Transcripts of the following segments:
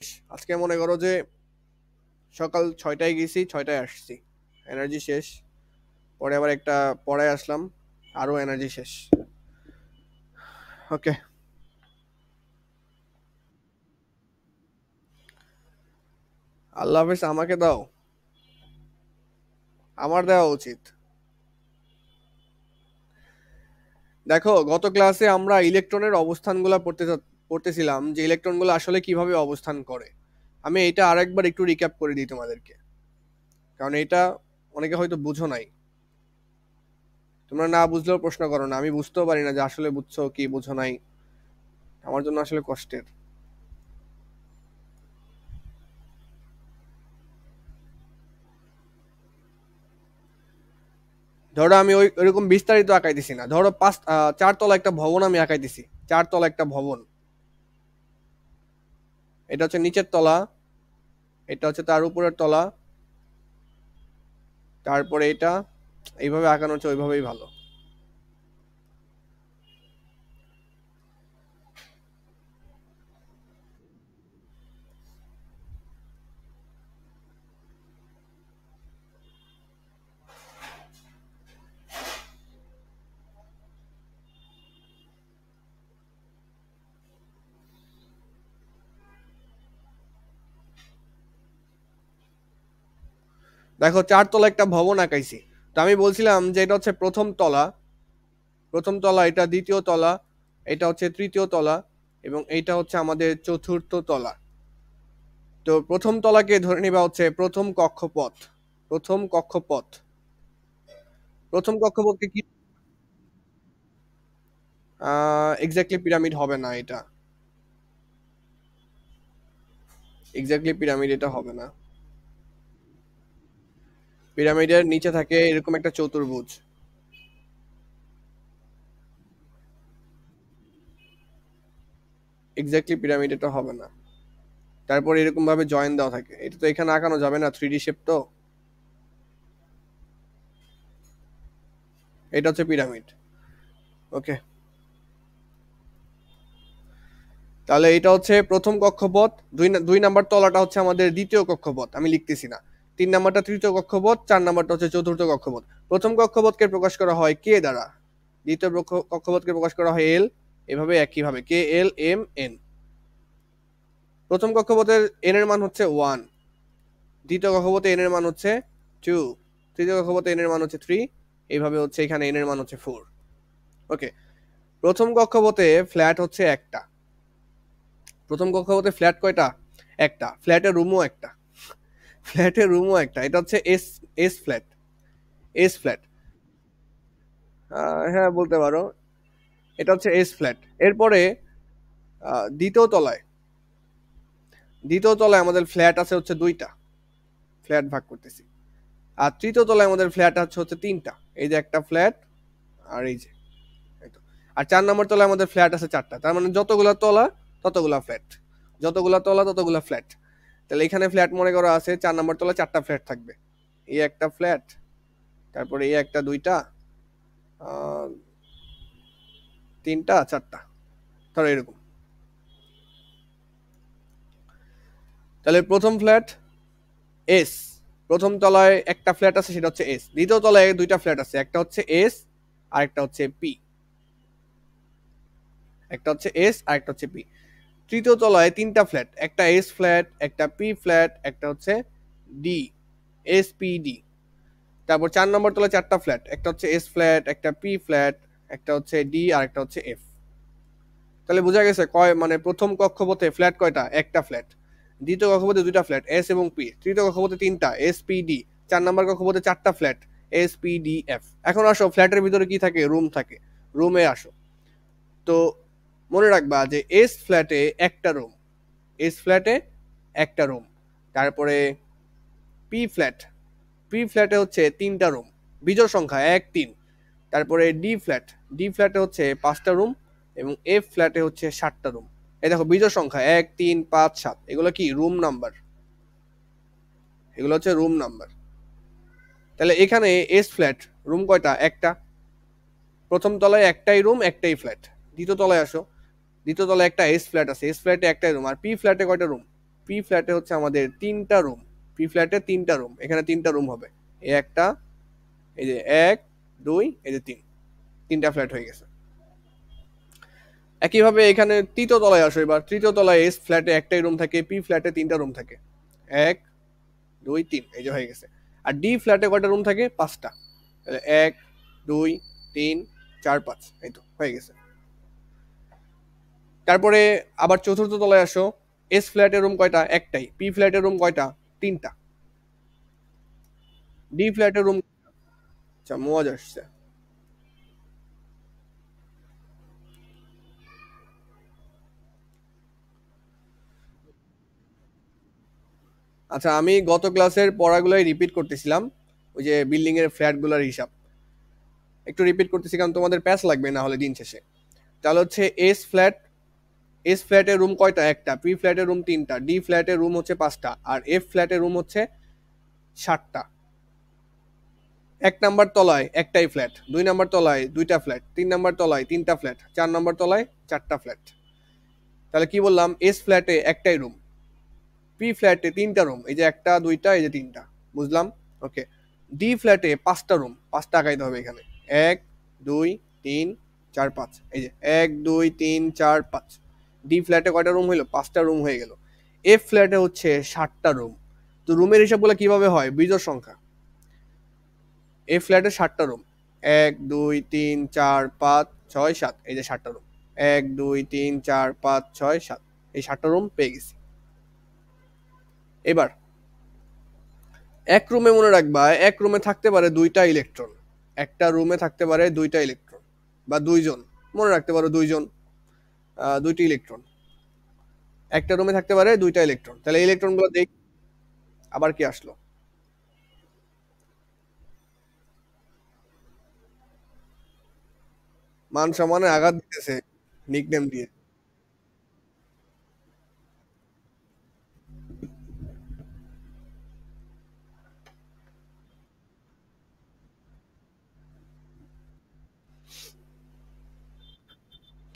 আজকে মনে করো যে সকাল ৬টায় গেছি, ৬টায় আসছি, এনার্জি শেষ। পরে আবার একটা পড়ায় আসলাম, আরো এনার্জি শেষ। ওকে, আল্লাহ হাফেজ। আমাকে দাও, আমার দেওয়া উচিত। দেখো, গত ক্লাসে আমরা ইলেকট্রনের অবস্থানগুলো পড়তেছিলাম যে ইলেকট্রনগুলো আসলে কিভাবে অবস্থান করে। আমি এটা আরেকবার একটু রিক্যাপ করে দিই তোমাদেরকে, কারণ এটা অনেকে হয়তো বুঝো নাই। তোমরা না বুঝলেও প্রশ্ন করো না, আমি বুঝতেও পারি না যে আসলে বুঝছো কি বুঝো নাই। আমার জন্য আসলে কষ্টের। ধরো আমি ওইরকম বিস্তারিত আঁকাইতেছি না। ধরো 4 তলা একটা ভবন আমি আঁকাইতেছি। 4 তলা একটা ভবন, এটা হচ্ছে নিচের তলা, এটা হচ্ছে তার উপরের তলা, তারপরে এটা। এইভাবে আঁকানো হচ্ছে, ওইভাবেই ভালো। দেখো, 4 তলা একটা ভবন আঁকাইছি। তো আমি বলছিলাম যে এটা হচ্ছে প্রথম তলা, প্রথম তলা, এটা দ্বিতীয় তলা, এটা হচ্ছে তৃতীয় তলা, এবং এইটা হচ্ছে আমাদের চতুর্থ তলা। তো প্রথম তলাকে ধরে নিবা হচ্ছে প্রথম কক্ষপথ। প্রথম কক্ষপথ, প্রথম কক্ষপথকে কি? এক্স্যাক্টলি পিরামিড হবে না এটা। এক্স্যাক্টলি পিরামিড এটা হবে না। পিরামিডের নিচে থাকে এরকম একটা চতুর্ভুজ। এক্স্যাক্টলি পিরামিড এটা হবে না। তারপর এরকম ভাবে জয়েন দেওয়া থাকে, এটা তো এখানে আঁকানো যাবে না, 3D শেপ তো। এটা হচ্ছে পিরামিড। ওকে, তাহলে এটা হচ্ছে প্রথম কক্ষপথ। দুই নাম্বার তলাটা হচ্ছে আমাদের দ্বিতীয় কক্ষপথ, আমি লিখতেছি না। 3 নাম্বারটা তৃতীয় কক্ষপথ, 4 নাম্বারটা হচ্ছে চতুর্থ কক্ষপথ। প্রথম কক্ষপথকে প্রকাশ করা হয় কে দ্বারা, দ্বিতীয় কক্ষপথকে প্রকাশ করা হয় এল। এভাবে একইভাবে কে এল এম এন। প্রথম কক্ষপথের এন এর মান হচ্ছে 1, দ্বিতীয় কক্ষপথে এন এর মান হচ্ছে 2, তৃতীয় কক্ষপথে এন এর মান হচ্ছে 3। এইভাবে হচ্ছে এখানে এন এর মান হচ্ছে 4। ওকে, প্রথম কক্ষপথে ফ্ল্যাট হচ্ছে একটা। প্রথম কক্ষপথে ফ্ল্যাট কয়টা? একটা। ফ্ল্যাটের রুমও একটা। ফ্ল্যাটের রুমও একটা, এটা হচ্ছে S, S flat. S flat, হ্যাঁ বলতে পারো। এটা হচ্ছে এস ফ্ল্যাট। এরপরে দ্বিতীয় তলায়, দ্বিতীয় তলায় আমাদের ফ্ল্যাট আছে হচ্ছে দুইটা। ফ্ল্যাট ভাগ করতেছি। আর তৃতীয় তলায় আমাদের ফ্ল্যাট আছে হচ্ছে তিনটা। এই যে একটা ফ্ল্যাট, আর এই যে, এই তো। আর 4 নম্বর তলায় আমাদের ফ্ল্যাট আছে চারটা। তার মানে যতগুলা তলা ততগুলা ফ্ল্যাট, যতগুলা তলা ততগুলা ফ্ল্যাট। তাহলে এখানে ফ্ল্যাট মনে করা আছে 4 নম্বর তলা, চারটা ফ্ল্যাট থাকবে। এই একটা ফ্ল্যাট, তারপরে এই একটা, দুইটা, আহ, তিনটা, চারটা, ধরো এরকম। তাহলে প্রথম ফ্ল্যাট এস, প্রথম তলায় একটা ফ্ল্যাট আছে, সেটা হচ্ছে এস। দ্বিতীয় তলায় দুইটা ফ্ল্যাট আছে, একটা হচ্ছে এস আর একটা হচ্ছে পি। একটা হচ্ছে এস আর একটা হচ্ছে পি। তৃতীয় তলায় তিনটা ফ্ল্যাট, একটা এস ফ্ল্যাট, একটা পি ফ্ল্যাট, একটা হচ্ছে ডি, এস পি ডি। তারপর 4 নম্বর তলায় চারটা ফ্ল্যাট, একটা হচ্ছে এস ফ্ল্যাট, একটা পি ফ্ল্যাট, একটা হচ্ছে ডি, আর একটা হচ্ছে এফ। তাহলে বোঝা গেছে কয় মানে প্রথম কক্ষপথে ফ্ল্যাট কয়টা? একটা ফ্ল্যাট। দ্বিতীয় কক্ষপথে দুইটা ফ্ল্যাট, এস এবং পি। তৃতীয় কক্ষপথে তিনটা, এস পি ডি। 4 নম্বর কক্ষপথে চারটা flat, S P D F. এখন আসো, ফ্ল্যাটের ভিতরে কি থাকে? রুম থাকে। রুমে আসো। তো মনে রাখবা যে এস ফ্ল্যাটে একটা রুম, এস ফ্ল্যাটে একটা রুম। তারপরে পি ফ্ল্যাট, পি ফ্ল্যাটে হচ্ছে তিনটা রুম, বিজোড় সংখ্যা 1 3। তারপরে ডি ফ্ল্যাট, ডি ফ্ল্যাটে হচ্ছে 5টা রুম, এবং এফ ফ্ল্যাটে হচ্ছে 7টা রুম। এই দেখো, বিজোড় সংখ্যা 1 3 5 7, এগুলো কি? Room number. এগুলো হচ্ছে রুম নাম্বার। তাহলে এখানে এস ফ্ল্যাট রুম কয়টা? একটা। প্রথম তলায় একটাই রুম, একটাই ফ্ল্যাট। দ্বিতীয় তলায় আসো, দ্বিতীয় তলায় একটা এস ফ্ল্যাট আছে, এস ফ্ল্যাটে একটাই রুম। আর পি ফ্ল্যাটে কয়টা রুম? পি ফ্ল্যাটে হচ্ছে আমাদের তিনটা রুম, পি ফ্ল্যাটে তিনটা রুম, এখানে তিনটা রুম হবে, এই একটা, এই যে এক, দুই, এই যে তিন, তিনটা ফ্ল্যাট হয়ে গেছে। একইভাবে এখানে তৃতীয় তলায় আসো, এবার তৃতীয় তলায় এস ফ্ল্যাটে একটাই রুম থাকে, পি ফ্ল্যাটে তিনটা রুম থাকে, এক, দুই, তিন, এই যে হয়ে গেছে। আর ডি ফ্ল্যাটে কয়টা রুম থাকে? পাঁচটা, তাহলে এক, দুই, তিন, চার, পাঁচ, এই তো হয়ে গেছে। তারপরে আবার চতুর্থ তলায় আসো, এস ফ্ল্যাটের রুম কয়টা? একটাই। পি ফ্ল্যাটের রুম কয়টা? তিনটা। ডি ফ্ল্যাটের রুম, আচ্ছা মজা আসছে। আচ্ছা আমি গত ক্লাসের পড়াগুলোই রিপিট করতেছিলাম, ওই যে বিল্ডিং এর ফ্ল্যাটগুলোর হিসাব একটু রিপিট করতেছি, কারণ তোমাদের প্যাচ লাগবে না হলে দিন শেষে। তাহলে হচ্ছে এস ফ্ল্যাট, এস ফ্ল্যাটের রুম কয়টা? একটা। পি ফ্ল্যাটের রুম তিনটা, ডি ফ্ল্যাটের রুম হচ্ছে পাঁচটা, আর এফ ফ্ল্যাটের রুম হচ্ছে সাতটা। এক নাম্বার তলায় একটাই ফ্ল্যাট, দুই নাম্বার তলায় দুইটা ফ্ল্যাট, তিন নাম্বার তলায় তিনটা ফ্ল্যাট, চার নাম্বার তলায় চারটা ফ্ল্যাট। তাহলে কি বললাম? এস ফ্ল্যাটে একটাই রুম, পি ফ্ল্যাটে তিনটা রুম, এই যে একটা, দুইটা, এই যে তিনটা, বুঝলাম? ওকে। ডি ফ্ল্যাটে পাঁচটা রুম, পাঁচটা আঁকাইতে হবে এখানে, এক, দুই, তিন, চার, পাঁচ, এই যে এক, দুই, তিন, চার, পাঁচ। ডি ফ্ল্যাটে কয়টা রুম হইলো? পাঁচটা রুম হয়ে গেল। এফ ফ্ল্যাটে হচ্ছে সাতটা রুম। তো রুমের হিসাবগুলো কিভাবে হয়? বিজোড় সংখ্যা। এফ ফ্ল্যাটে সাতটা রুম, এক, দুই, তিন, চার, পাঁচ, ছয়, সাত, এই যে সাতটা রুম, এক, দুই, তিন, চার, পাঁচ, ছয়, সাত, এই সাতটা রুম পেয়ে গেছি। এবার এক রুমে মনে রাখবা, এক রুমে থাকতে পারে দুইটা ইলেকট্রন, একটা রুমে থাকতে পারে দুইটা ইলেকট্রন, বা দুইজন, মনে রাখতে পারো দুইজন, দুইটি ইলেকট্রন, একটা রুমে থাকতে পারে দুইটা ইলেকট্রন। তাহলে ইলেকট্রন গুলো দেখ, আবার কি আসলো? মান সম্মানে আঘাত দিতেছে নিকনেম দিয়ে।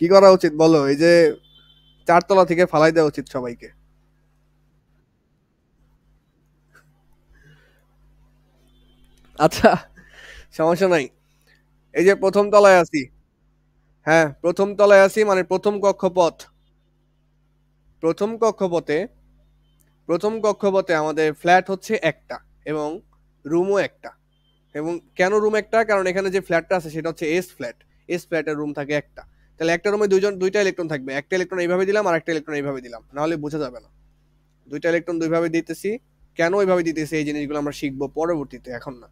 কি করা উচিত বলো? এই যে চারতলা থেকে ফালাই দেওয়া উচিত সবাইকে। আচ্ছা সমস্যা নাই, এই যে প্রথম তলায় আছি, হ্যাঁ প্রথম তলায় আছি মানে প্রথম কক্ষপথ, প্রথম কক্ষপথে, প্রথম কক্ষপথে আমাদের ফ্ল্যাট হচ্ছে একটা, এবং রুমও একটা। এবং কেন রুম একটা? কারণ এখানে যে ফ্ল্যাটটা আছে সেটা হচ্ছে এস ফ্ল্যাট, এস ফ্ল্যাটের রুম থাকে একটা। তাহলে একটা রুমে দুইটা ইলেকট্রন থাকবে, একটা ইলেকট্রন এইভাবে দিলাম আর একটা ইলেকট্রন এইভাবে দিলাম, নাহলে বোঝা যাবে না। দুইটা ইলেকট্রন দুইভাবে দিতেছি, কেন ওইভাবে দিতেছি এই জিনিসগুলো আমরা শিখবো পরবর্তীতে, এখন না।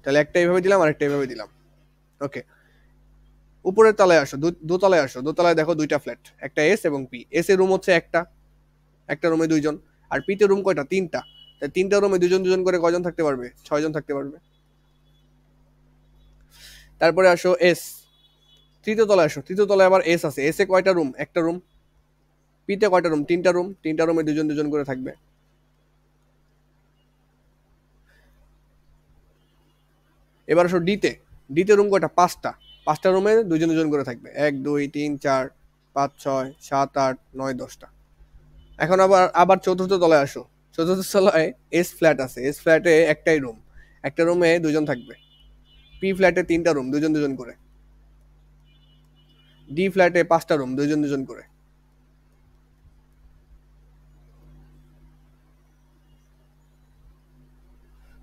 তাহলে একটা এইভাবে দিলাম আর একটা এইভাবে দিলাম। ওকে। উপরের তলায় আসো, দোতলায় আসো, দোতলায় দেখো দুইটা ফ্ল্যাট, একটা এস এবং পি। এস এর রুম হচ্ছে একটা, একটা রুমে দুইজন। আর পি তে রুম কয়টা? তিনটা। তাই তিনটা রুমে দুজন দুজন করে কয়জন থাকতে পারবে? ছয়জন থাকতে পারবে। তারপরে আসো এস, তৃতীয় তলায় আসো, তৃতীয় তলায় আবার এস আছে, এস এ কয়টা রুম? একটা রুম। পি তে কয়টা রুম? তিনটা রুম, তিনটা রুমে দুজন দুজন করে থাকবে। এবার আসো ডিতে, ডিতে রুম কয়টা? পাঁচটা, পাঁচটা রুমে দুজন দুজন করে থাকবে, এক, দুই, তিন, চার, পাঁচ, ছয়, সাত, আট, নয়, দশটা। এখন আবার আবার চতুর্থ তলায় আসো, চতুর্থ তলায় এস ফ্ল্যাট আছে, এস ফ্ল্যাটে একটাই রুম, একটা রুমে দুজন থাকবে। পি ফ্ল্যাটে তিনটা রুম, দুজন দুজন করে। ডি ফ্ল্যাটে পাঁচটা রুম, দুজন দুজন করে।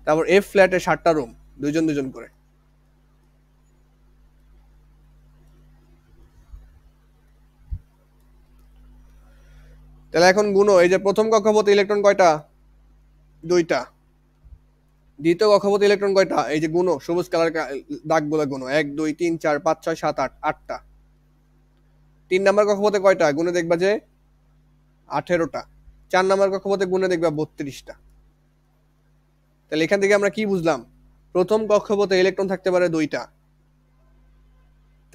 তারপর এফ ফ্ল্যাটে সাতটা রুম, দুজন দুজন করে। তাহলে এখন গুনো, এই যে প্রথম কক্ষপথে ইলেকট্রন কয়টা? দুইটা। দ্বিতীয় কক্ষপথে ইলেকট্রন কয়টা? এই যে গুনো, সবুজ কালার দাগ গুলো গুনো, এক, দুই, তিন, চার, পাঁচ, ছয়, সাত, আট, আটটা। তিন নাম্বার কক্ষপথে কয়টা? গুনে দেখবা যে 18টা। চার নাম্বার কক্ষপথে গুনে দেখবা 32টা। তাহলে এখান থেকে আমরা কি বুঝলাম? প্রথম কক্ষপথে ইলেকট্রন থাকতে পারে দুইটা,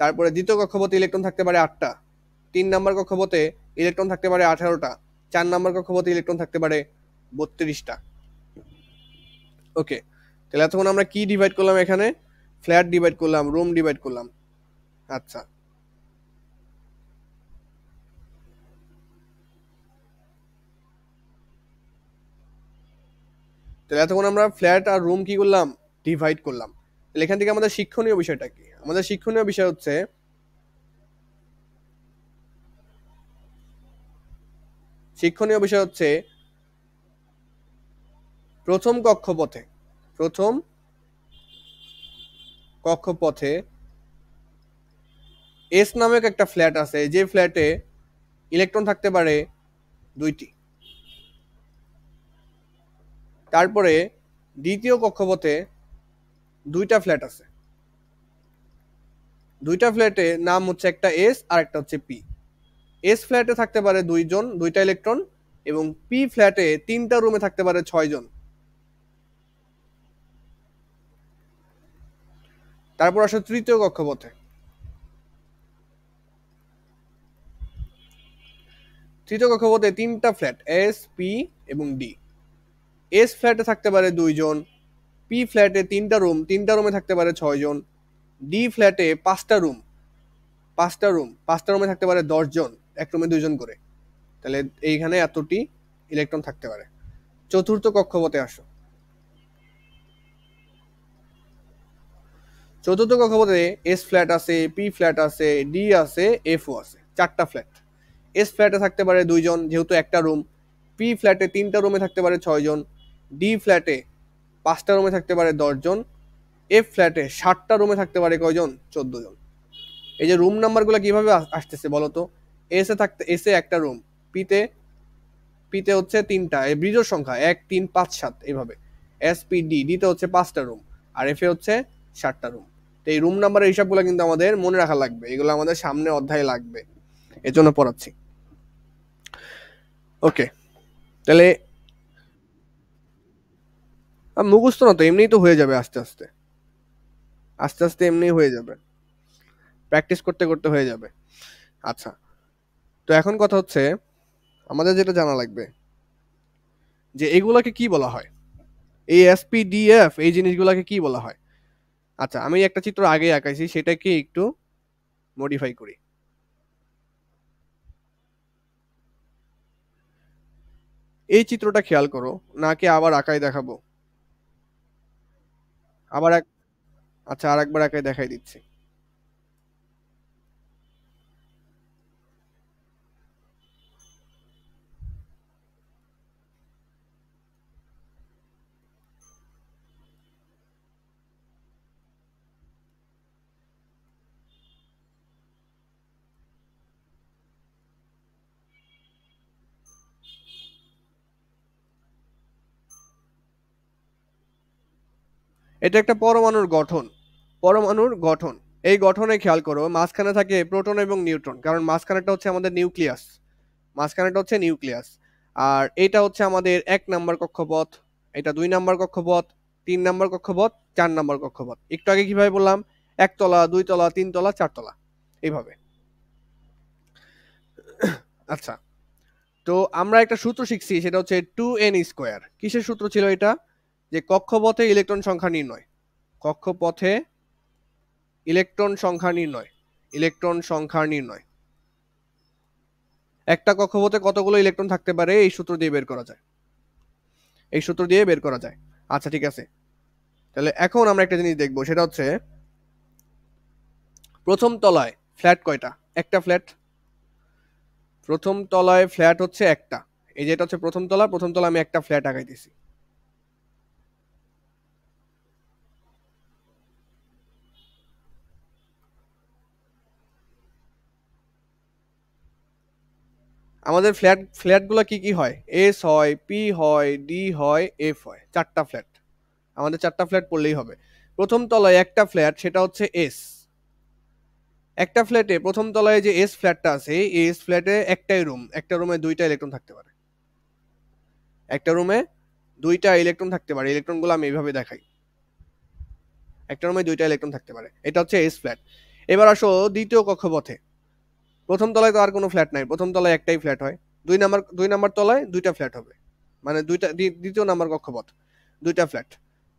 তারপরে দ্বিতীয় কক্ষপথে ইলেকট্রন থাকতে পারে আটটা, তিন নাম্বার কক্ষপথে ইলেকট্রন থাকতে পারে 18টা, চার নাম্বার কক্ষপথে ইলেকট্রন থাকতে পারে 32টা। ওকে। তাহলে এতক্ষণ আমরা কি ডিভাইড করলাম? এখানে ফ্ল্যাট ডিভাইড করলাম, রুম ডিভাইড করলাম। আচ্ছা তাহলে এতক্ষণ আমরা ফ্ল্যাট আর রুম কি করলাম, ডিভাইড করলাম। তাহলে এখান থেকে আমাদের শিক্ষণীয় বিষয়টা কি? আমাদের শিক্ষণীয় বিষয় হচ্ছে প্রথম কক্ষপথে এস নামক একটা ফ্ল্যাট আছে, যে ফ্ল্যাটে ইলেকট্রন থাকতে পারে 2টি। তারপরে দ্বিতীয় কক্ষপথে 2টা ফ্ল্যাট আছে, 2টা ফ্ল্যাটে নাম হচ্ছে একটা এস আর একটা হচ্ছে পি। এস ফ্ল্যাটে থাকতে পারে 2জন, 2টা ইলেকট্রন, এবং পি ফ্ল্যাটে 3টা রুমে থাকতে পারে 6জন। তারপর আসো তৃতীয় কক্ষপথে। তৃতীয় কক্ষপথে 3টা ফ্ল্যাট, এস, পি এবং ডি। এস ফ্ল্যাটে থাকতে পারে 2জন, পি ফ্ল্যাটে 3টা রুম, 3টা রুমে থাকতে পারে 6জন, ডি ফ্ল্যাটে 5টা রুমে থাকতে পারে 10জন, এক রুমে 2জন করে। তাহলে এইখানে এতটি ইলেকট্রন থাকতে পারে। চতুর্থ কক্ষপথে আসো। চতুর্থ কক্ষপথে এস ফ্ল্যাট আছে, পি ফ্ল্যাট আছে, ডি আছে, এফও আছে, 4টা ফ্ল্যাট। এস ফ্ল্যাটে থাকতে পারে 2জন, যেহেতু একটা রুম। পি ফ্ল্যাটে 3টা রুমে থাকতে পারে 6জন, ডি ফ্ল্যাটে 5টা রুমে থাকতে পারে 10জন, এফ ফ্ল্যাটে 7টা রুমে থাকতে পারে কয়জন, 14জন। এই যে রুম নাম্বারগুলো কিভাবে আসতেছে বলতো? এসে একটা রুম, পিতে পিতে হচ্ছে 3টা, এই বিজোড় সংখ্যা 1 3 5 7 এইভাবে। এস পি ডি, ডিতে হচ্ছে 5টা রুম, আর এফ এ হচ্ছে 7টা রুম। তো এই রুম নাম্বারের হিসাবগুলো কিন্তু আমাদের মনে রাখা লাগবে, এগুলো আমাদের সামনে অধ্যায়ে লাগবে, এজন্য পড়াচ্ছি। ওকে, তাহলে মুখস্থ না তো, এমনিই তো হয়ে যাবে, আস্তে আস্তে আস্তে আস্তে এমনিই হয়ে যাবে, প্র্যাকটিস করতে করতে হয়ে যাবে। আচ্ছা, তো এখন কথা হচ্ছে আমাদের যেটা জানা লাগবে যে এগুলাকে কি বলা হয়, এই এসপিডিএফ এই জিনিসগুলোকে কি বলা হয়। আচ্ছা, আমি একটা চিত্র আগে আঁকাইছি, সেটাকে একটু মডিফাই করি। এই চিত্রটা খেয়াল করো, নাকি আবার আঁকাই দেখাবো? আবার এক আচ্ছা, আর একবার আঁকাই দেখাই দিচ্ছি। এটা একটা পরমাণুর গঠন। এই গঠনে খেয়াল করো, মাঝখানে থাকে প্রোটন এবং নিউট্রন, কারণ মাঝখানেটা হচ্ছে আমাদের নিউক্লিয়াস। আর এটা হচ্ছে আমাদের 1 নাম্বার কক্ষপথ, এটা 2 নাম্বার কক্ষপথ, 3 নাম্বার কক্ষপথ, 4 নাম্বার কক্ষপথ। একটু আগে কিভাবে বললাম, 1 তলা, 2 তলা, 3 তলা, 4 তলা, এইভাবে। আচ্ছা, তো আমরা একটা সূত্র শিখছি, সেটা হচ্ছে 2n²। কিসের সূত্র ছিল এটা? যে কক্ষপথে ইলেকট্রন সংখ্যা নির্ণয়, কক্ষপথে ইলেকট্রন সংখ্যা নির্ণয়। একটা কক্ষপথে কতগুলো ইলেকট্রন থাকতে পারে এই সূত্র দিয়ে বের করা যায়। আচ্ছা, ঠিক আছে। তাহলে এখন আমরা একটা জিনিস দেখবো, সেটা হচ্ছে প্রথম তলায় ফ্ল্যাট কয়টা? একটা ফ্ল্যাট। প্রথম তলায় ফ্ল্যাট হচ্ছে একটা। এই যেটা হচ্ছে প্রথম তলা আমি একটা ফ্ল্যাট আঁকাইতেছি। আমাদের ফ্ল্যাটগুলো কি কি হয়? এস হয়, পি হয়, ডি হয়, এফ হয়, 4টা ফ্ল্যাট। আমাদের 4টা ফ্ল্যাট পড়লেই হবে। প্রথম তলায় একটা ফ্ল্যাট, সেটা হচ্ছে এস। একটা ফ্ল্যাটে প্রথম তলায় যে এস ফ্ল্যাটটা আছে, এই এস ফ্ল্যাটে একটাই রুম, একটা রুমে 2টা ইলেকট্রন থাকতে পারে, একটা রুমে 2টা ইলেকট্রন থাকতে পারে। ইলেকট্রনগুলো আমি এইভাবে দেখাই, একটা রুমে 2টা ইলেকট্রন থাকতে পারে, এটা হচ্ছে এস ফ্ল্যাট। এবার আসো দ্বিতীয় কক্ষপথে। প্রথম তলায় তো আর কোনো ফ্ল্যাট নাই, প্রথম তলায় একটাই ফ্ল্যাট হয়। 2 নাম্বার তলায় 2টা ফ্ল্যাট হবে, মানে দ্বিতীয় নাম্বার কক্ষপথ, 2টা ফ্ল্যাট।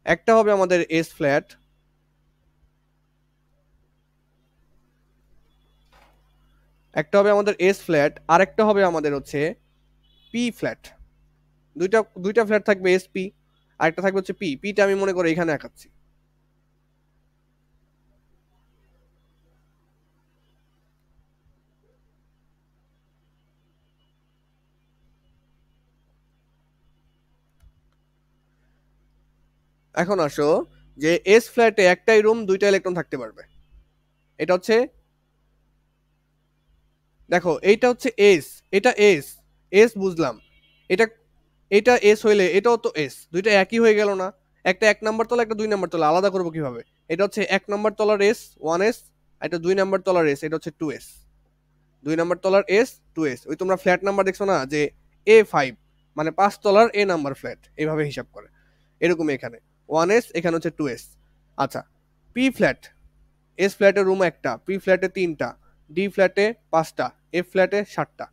একটা হবে আমাদের এস ফ্ল্যাট, আর একটা হবে আমাদের হচ্ছে পি ফ্ল্যাট। দুইটা দুইটা ফ্ল্যাট থাকবে এসপি, আরেকটা থাকবে হচ্ছে পি, পিটা আমি মনে করি এখানে আঁকাচ্ছি। এখন আসো যে এস ফ্ল্যাটে একটাই রুম, দুইটা ইলেকট্রন থাকতে পারবে। এটা হচ্ছে, দেখো এইটা হচ্ছে এস, এটা এস, এস বুঝলাম। এটা এটা এস হইলে এটাও তো এস, দুইটা একই হয়ে গেল না? একটা 1 নাম্বার তলা, একটা 2 নাম্বার তলা, আলাদা করবো কিভাবে? এটা হচ্ছে 1 নাম্বার তলার এস, 1s, এটা 2 নাম্বার তলার এস, এটা হচ্ছে 2s। 2 নাম্বার তলার এস, 2s। ওই তোমরা ফ্ল্যাট নাম্বার দেখছো না যে A5, মানে 5 তলার এ নাম্বার ফ্ল্যাট, এইভাবে হিসাব করে। এরকম এখানে 1s, এখানে হচ্ছে 2s। আচ্ছা, পি ফ্ল্যাট, এস ফ্ল্যাটে রুম একটা, পি ফ্ল্যাটে 3টা, ডি ফ্ল্যাটে 5টা, এফ ফ্ল্যাটে 7টা।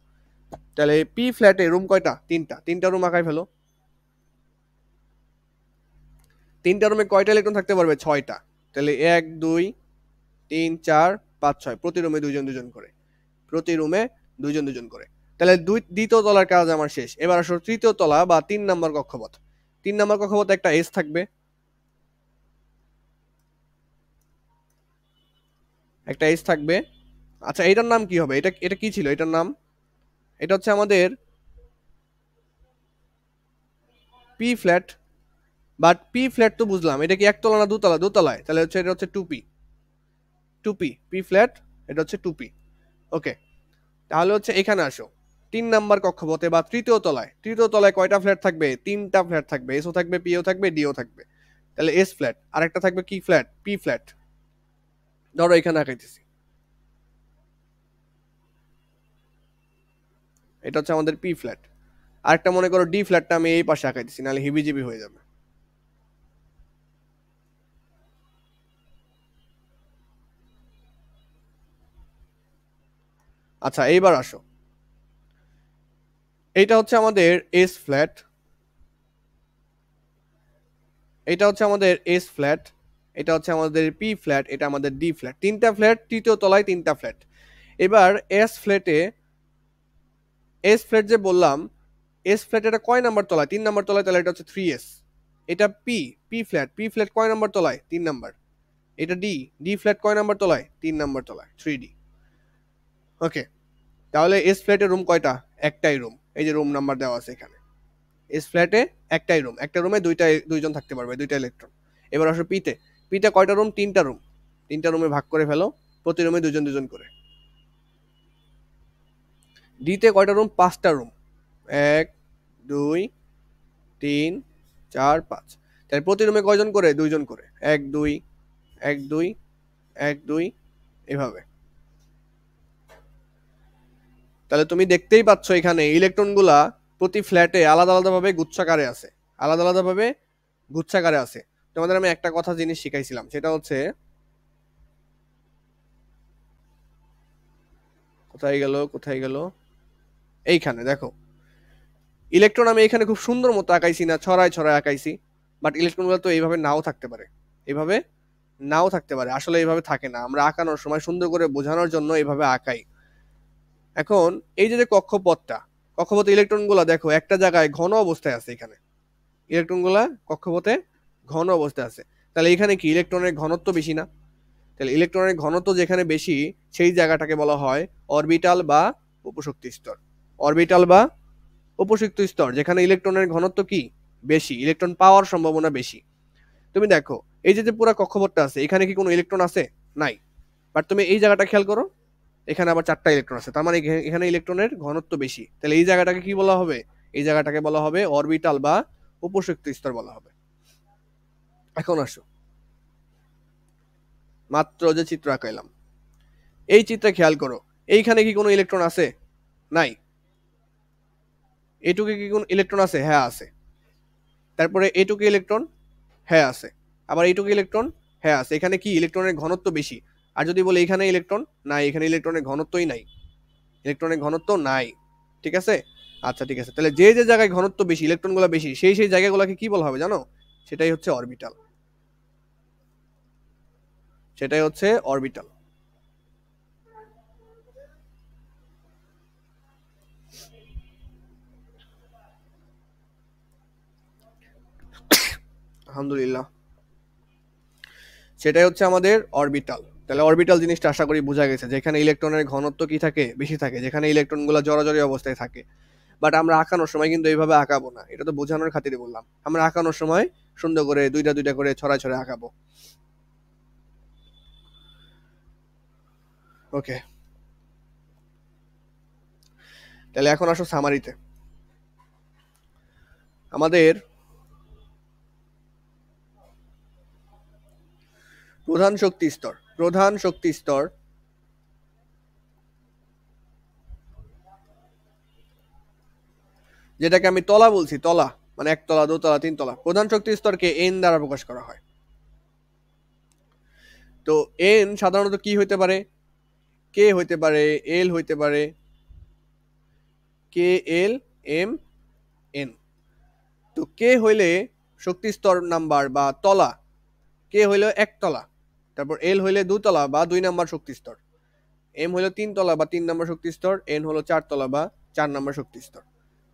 তাহলে পি ফ্ল্যাটে রুম কয়টা? 3টা। 3টা রুম আঁকাই ফেলো। 3টা রুমে কয়টা ইলেকট্রন থাকতে পারবে? 6টা। তাহলে 1 2 3 4 5 6, প্রতি রুমে দুইজন দুজন করে, প্রতি রুমে দুইজন দুজন করে। তাহলে দ্বিতীয় তলার কাজ আমার শেষ। এবার আসো তৃতীয় তলা বা 3 নাম্বার কক্ষপথ। 3 নাম্বার কক্ষপথে একটা এস থাকবে, একটা এস থাকবে। আচ্ছা, এটার নাম কি হবে? এটা এটা কি ছিল এটার নাম? এটা হচ্ছে আমাদের P flat. But P flat তো বুঝলাম, এটা কি একতলা না দুতলা? দোতলায়, তাহলে হচ্ছে এটা হচ্ছে 2p। 2p, পি ফ্ল্যাট, এটা হচ্ছে 2p। ওকে, তাহলে হচ্ছে এখানে আসো 3 নাম্বার কক্ষপথে বা তৃতীয় তলায়। তৃতীয় তলায় কয়টা ফ্ল্যাট থাকবে? 3টা ফ্ল্যাট থাকবে, এসও থাকবে, পিও থাকবে, ডিও থাকবে। তাহলে এস ফ্ল্যাট, আরেকটা থাকবে কি ফ্ল্যাট? P flat. ধরো এখানে আঁকাইতেছি, এটা হচ্ছে আমাদের পি ফ্ল্যাট। আরেকটা মনে করো ডি ফ্ল্যাটটা আমি এই পাশে আঁকাইতেছি, নাহলে হিবিজিবি হয়ে যাবে। আচ্ছা, এইবার আসো, এইটা হচ্ছে আমাদের এস ফ্ল্যাট, এটা হচ্ছে আমাদের এস ফ্ল্যাট, এটা হচ্ছে আমাদের পি ফ্ল্যাট, এটা আমাদের ডি ফ্ল্যাট। 3টা ফ্ল্যাট, তৃতীয় তলায় 3টা ফ্ল্যাট। এবার এস ফ্ল্যাটে, এস ফ্ল্যাট যে বললাম, এস ফ্ল্যাট এটা কয় নাম্বার তলায়? 3 নাম্বার তলায়, তাহলে এটা হচ্ছে 3s। এটা P, P flat, P flat কয় নাম্বার তলায়? 3 নাম্বার। এটা ডি, ডি ফ্ল্যাট কয় নাম্বার তলায়? 3 নাম্বার তলায়, 3d। ওকে, তাহলে এস ফ্ল্যাটের রুম কয়টা? একটাই রুম, এই যে রুম নাম্বার দেওয়া আছে এখানে। এস ফ্ল্যাটে একটাই রুম, একটা রুমে দুইজন থাকতে পারবে, দুইটা ইলেকট্রন। এবার আসো পিতে, পিটা কয়টা রুম? 3টা রুম। 3টা রুমে ভাগ করে ফেলো, প্রতি রুমে দুজন দুজন করে। ডিতে কয়টা রুম? 5টা রুম। 1 2 3 4 5। তাহলে প্রতি রুমে কয়জন করে? দুইজন করে। 1 2 1 2 1 2, এভাবে। তাহলে তুমি দেখতেই পাচ্ছ এখানে ইলেকট্রনগুলা প্রতি ফ্ল্যাটে আলাদা আলাদাভাবে গুচ্ছাকারে আছে, আলাদা আলাদাভাবে গুচ্ছাকারে আছে। তোমাদের আমি একটা কথা জিনিস শিখাইছিলাম, সেটা হচ্ছে, কোথায় গেল কোথায় গেল, এইখানে দেখো, ইলেকট্রন আমি এখানে খুব সুন্দর মতো আঁকাইছি না? ছড়ায় ছড়ায় আঁকাইছি। বাট ইলেকট্রনগুলো তো এইভাবে নাও থাকতে পারে, এইভাবে নাও থাকতে পারে, আসলে এইভাবে থাকে না। আমরা আঁকানোর সময় সুন্দর করে বোঝানোর জন্য এইভাবে আঁকাই। এখন এই যে যে কক্ষপথটা, কক্ষপথে ইলেকট্রনগুলো দেখো একটা জায়গায় ঘন অবস্থায় আছে এখানে, ইলেকট্রনগুলা কক্ষপথে ঘন অবস্থায় আছে। তাহলে এখানে কি ইলেকট্রনের ঘনত্ব বেশি না? তাহলে ইলেকট্রনের ঘনত্ব যেখানে বেশি, সেই জায়গাটাকে বলা হয় অরবিটাল বা উপশক্তি স্তর। অরবিটাল বা উপশক্তি স্তর, যেখানে ইলেকট্রনের ঘনত্ব কি বেশি, ইলেকট্রন পাওয়ার সম্ভাবনা বেশি। তুমি দেখো এই যে যে পুরো কক্ষপথটা আছে, এখানে কি কোনো ইলেকট্রন আছে? নাই। বাট তুমি এই জায়গাটা খেয়াল করো, এখানে আবার 4টা ইলেকট্রন আছে, তার মানে এখানে ইলেকট্রনের ঘনত্ব বেশি। তাহলে এই জায়গাটাকে কি বলা হবে? এই জায়গাটাকে বলা হবে অরবিটাল বা উপশক্তি স্তর বলা হবে। এখন আসো, মাত্র যে চিত্র আঁকাইলাম, এই চিত্রে খেয়াল করো, এইখানে কি কোনো ইলেকট্রন আছে? নাই। এটুকে কি কোনো ইলেকট্রন আছে? হ্যাঁ আছে। তারপরে এটুকু ইলেকট্রন? হ্যাঁ আছে। আবার এইটুকু ইলেকট্রন? হ্যাঁ আছে। এখানে কি ইলেকট্রনের ঘনত্ব বেশি? আর যদি বলি এখানে ইলেকট্রন নাই, এখানে ইলেকট্রনের ঘনত্বই নাই, ইলেকট্রনের ঘনত্ব নাই। ঠিক আছে? আচ্ছা ঠিক আছে, তাহলে যে যে জায়গায় ঘনত্ব বেশি, ইলেকট্রনগুলো বেশি, সেই সেই জায়গাগুলোকে কি বলা হবে জানো? সেটাই হচ্ছে অরবিটাল, সেটাই হচ্ছে অরবিটাল। আলহামদুলিল্লাহ। সেটাই হচ্ছে আমাদের অরবিটাল। তাহলে অরবিটাল জিনিসটা আশা করি বোঝা গেছে, যেখানে ইলেকট্রনের ঘনত্ব কি থাকে, বেশি থাকে, যেখানে ইলেকট্রনগুলো জড়াজড়ি অবস্থায় থাকে। বাট আমরা আঁকানোর সময় কিন্তু এইভাবে আঁকাবো না, এটা তো বোঝানোর খাতিরে বললাম। আমরা আঁকানোর সময় সুন্দর করে দুইটা দুইটা করে ছড়ায় ছড়ায় আঁকাবো। ওকে, তাহলে এখন আসো সামারিতে। আমাদের প্রধান শক্তি স্তর যেটাকে আমি তলা বলছি, তলা মানে একতলা, দোতলা, তিনতলা। প্রধান শক্তি স্তরকে এন দ্বারা প্রকাশ করা হয়। তো এন সাধারণত কি হইতে পারে? কে হইতে পারে, এল হইতে পারে, কে এল এম এন। তো কে হইলে শক্তি স্তর নাম্বার বা তলা, কে হইলে একতলা, তারপর এল হইলে দুতলা বা 2 নাম্বার শক্তি স্তর, এম হলো 3 তলা বা 3 নাম্বার শক্তি স্তর, এন হলো 4 তলা বা 4 নাম্বার শক্তি স্তর।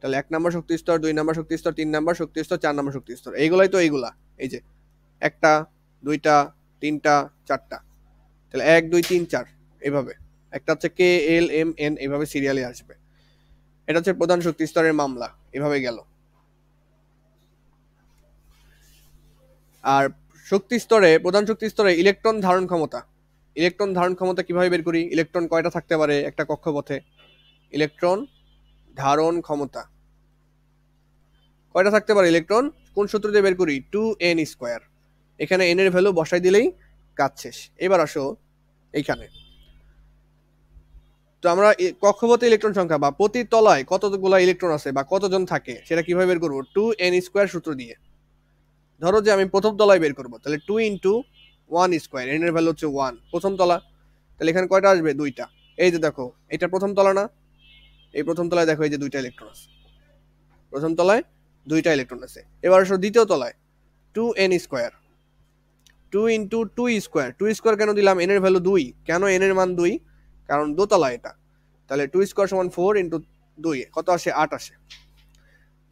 তাহলে 1 নাম্বার শক্তি স্তর, 2 নাম্বার শক্তি স্তর, 3 নাম্বার শক্তি স্তর, 4 নাম্বার শক্তি স্তর। এইগুলাই তো এইগুলা, এই যে একটা, দুইটা, তিনটা, চারটা। তাহলে 1 2 3 4 এইভাবে। একটা হচ্ছে কে এল এম এন, এইভাবে সিরিয়ালি আসবে। এটা হচ্ছে প্রধান শক্তি স্তরের মামলা, এভাবে গেল। আর শক্তি স্তরে, প্রধান শক্তি স্তরে ইলেকট্রন ধারণ ক্ষমতা কিভাবে বের করি? ইলেকট্রন কয়টা থাকতে পারে একটা কক্ষপথে? ইলেকট্রন ধারণ ক্ষমতা কয়টা থাকতে পারে? ইলেকট্রন কোন সূত্র দিয়ে বের করি? 2n²। এখানে n এর ভ্যালু বসাই দিলেই কাজ শেষ। এবার আসো এইখানে, তো আমরা কক্ষপথে ইলেকট্রন সংখ্যা বা প্রতি তলায় কতগুলো ইলেকট্রন আছে বা কতজন থাকে সেটা কিভাবে বের করবো? 2n² সূত্র দিয়ে। ধরো যে আমি প্রথম তলায় বের করবো, তাহলে 2 ইন্টু 1², n এর ভ্যালু হচ্ছে 1, প্রথম তলা। তাহলে এখানে কয়টা আসবে? 2টা। এই যে দেখো, এটা প্রথম তলা না? এই প্রথম তলায় দেখো, এই যে 2টা ইলেকট্রন আছে, প্রথম তলায় 2টা ইলেকট্রন আছে। এবার আসো দ্বিতীয় তলায়, 2n², 2 ইন্টু 2² কেন দিলাম? n এর ভ্যালু 2, কেন n এর মান 2? কারণ দোতলা এটা। তাহলে 2² সমান 4 ইন্টু 2, কত আসে? 8 আসে।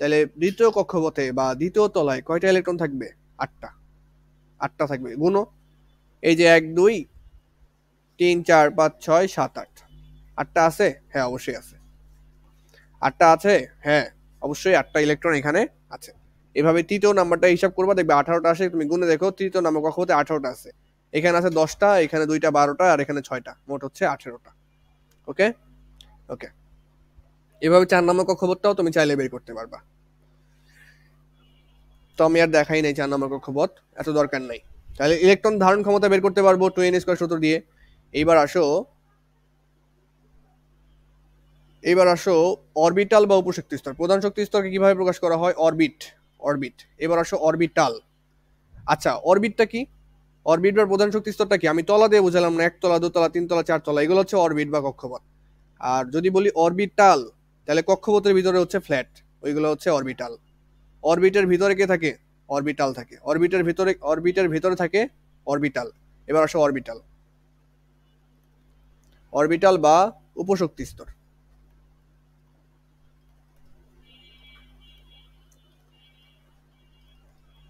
তাহলে দ্বিতীয় কক্ষপথে বা দ্বিতীয় তলায় কয়টা ইলেকট্রন থাকবে? 8টা থাকবে। গুণো, এই যে 1 2 3 4 5 6 7 8, 8টা আছে? হ্যাঁ অবশ্যই আছে। 8টা আছে? হ্যাঁ অবশ্যই 8টা ইলেকট্রন এখানে আছে। এভাবে তৃতীয় নাম্বারটা হিসাব করবা, দেখবে 18টা আসে। তুমি গুণে দেখো, তৃতীয় নাম্বার কক্ষপথে 18টা আছে, এখানে আছে 10টা, এখানে 2টা 12টা, আর এখানে 6টা, মোট হচ্ছে 18টা। ওকে ওকে, এভাবে 4 নম্বর কক্ষপথটাও তুমি চাইলে বের করতে পারবা। তো আমি আর দেখাই নাই 4 নম্বর কক্ষপথ, এত দরকার নাই। তাহলে ইলেকট্রন ধারণ ক্ষমতা বের করতে পারবো 2n² সূত্র দিয়ে। এইবার আসো অরবিটাল বা উপশক্তি স্তর। প্রধান শক্তি স্তরকে কিভাবে প্রকাশ করা হয়? অরবিট। এবার আসো অরবিটাল। আচ্ছা, অরবিটটা কি? অরবিট বা প্রধান শক্তি স্তরটা কি? আমি তলা দিয়ে বুঝালাম না, একতলা, দোতলা, তিনতলা, চারতলা, এগুলো হচ্ছে অরবিট বা কক্ষপথ। আর যদি বলি অরবিটাল, তাহলে কক্ষপথের ভিতরে হচ্ছে ফ্ল্যাট, ওইগুলো হচ্ছে অরবিটাল। অরবিটের ভিতরে কে থাকে? অরবিটাল থাকে। অরবিটের ভিতরে থাকে অরবিটাল। এবার আসো অরবিটাল বা উপশক্তি স্তর।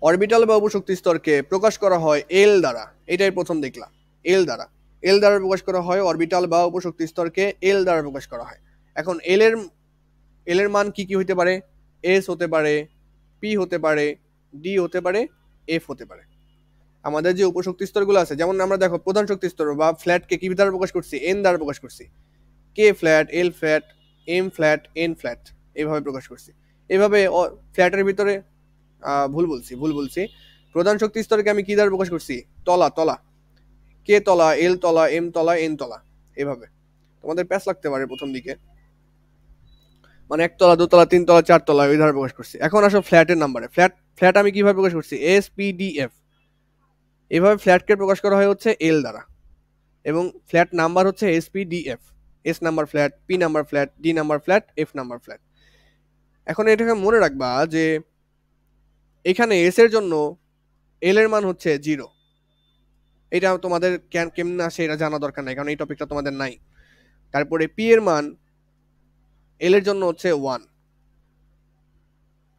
অরবিটাল বা উপশক্তি স্তরকে প্রকাশ করা হয় এল দ্বারা। এটাই প্রথম দেখলাম, এল দ্বারা প্রকাশ করা হয়। অরবিটাল বা উপশক্তি স্তরকে এল দ্বারা প্রকাশ করা হয়। এখন এল এর মান কি কি হতে পারে? এস হতে পারে, পি হতে পারে, ডি হতে পারে, এফ হতে পারে। আমাদের যে উপশক্তি স্তরগুলো আছে, যেমন আমরা দেখো প্রধান শক্তি স্তর বা ফ্ল্যাটকে কি দ্বারা প্রকাশ করছি? এন দ্বারা প্রকাশ করছি। K flat, L flat, M flat, N flat, এইভাবে প্রকাশ করছি। এইভাবে ফ্ল্যাটের ভিতরে ভুল বলছি। প্রধান শক্তি স্তরকে আমি কি দ্বারা প্রকাশ করছি? তলা, কে তলা, এল তলা, এম তলা, এন তলা, এভাবে। তোমাদের প্যাচ লাগতে পারে প্রথম দিকে, মানে একতলা, দোতলা, তিনতলা, চারতলা, ওই ধারা প্রকাশ করছি। এখন আসো ফ্ল্যাটের নাম্বারে। ফ্ল্যাট আমি কিভাবে প্রকাশ করছি? S P D F. এভাবে ফ্ল্যাটকে প্রকাশ করা হয় হচ্ছে এল দ্বারা, এবং ফ্ল্যাট নাম্বার হচ্ছে S P D F. S number flat, P number flat, D number flat, F number flat. এখন এটাকে মনে রাখবা যে এখানে এস এর জন্য এল এর মান হচ্ছে 0। এটা তোমাদের কেমন আসে এটা জানা দরকার নাই, কারণ এই টপিকটা তোমাদের নাই। তারপরে পি এর মান এল এর জন্য হচ্ছে 1।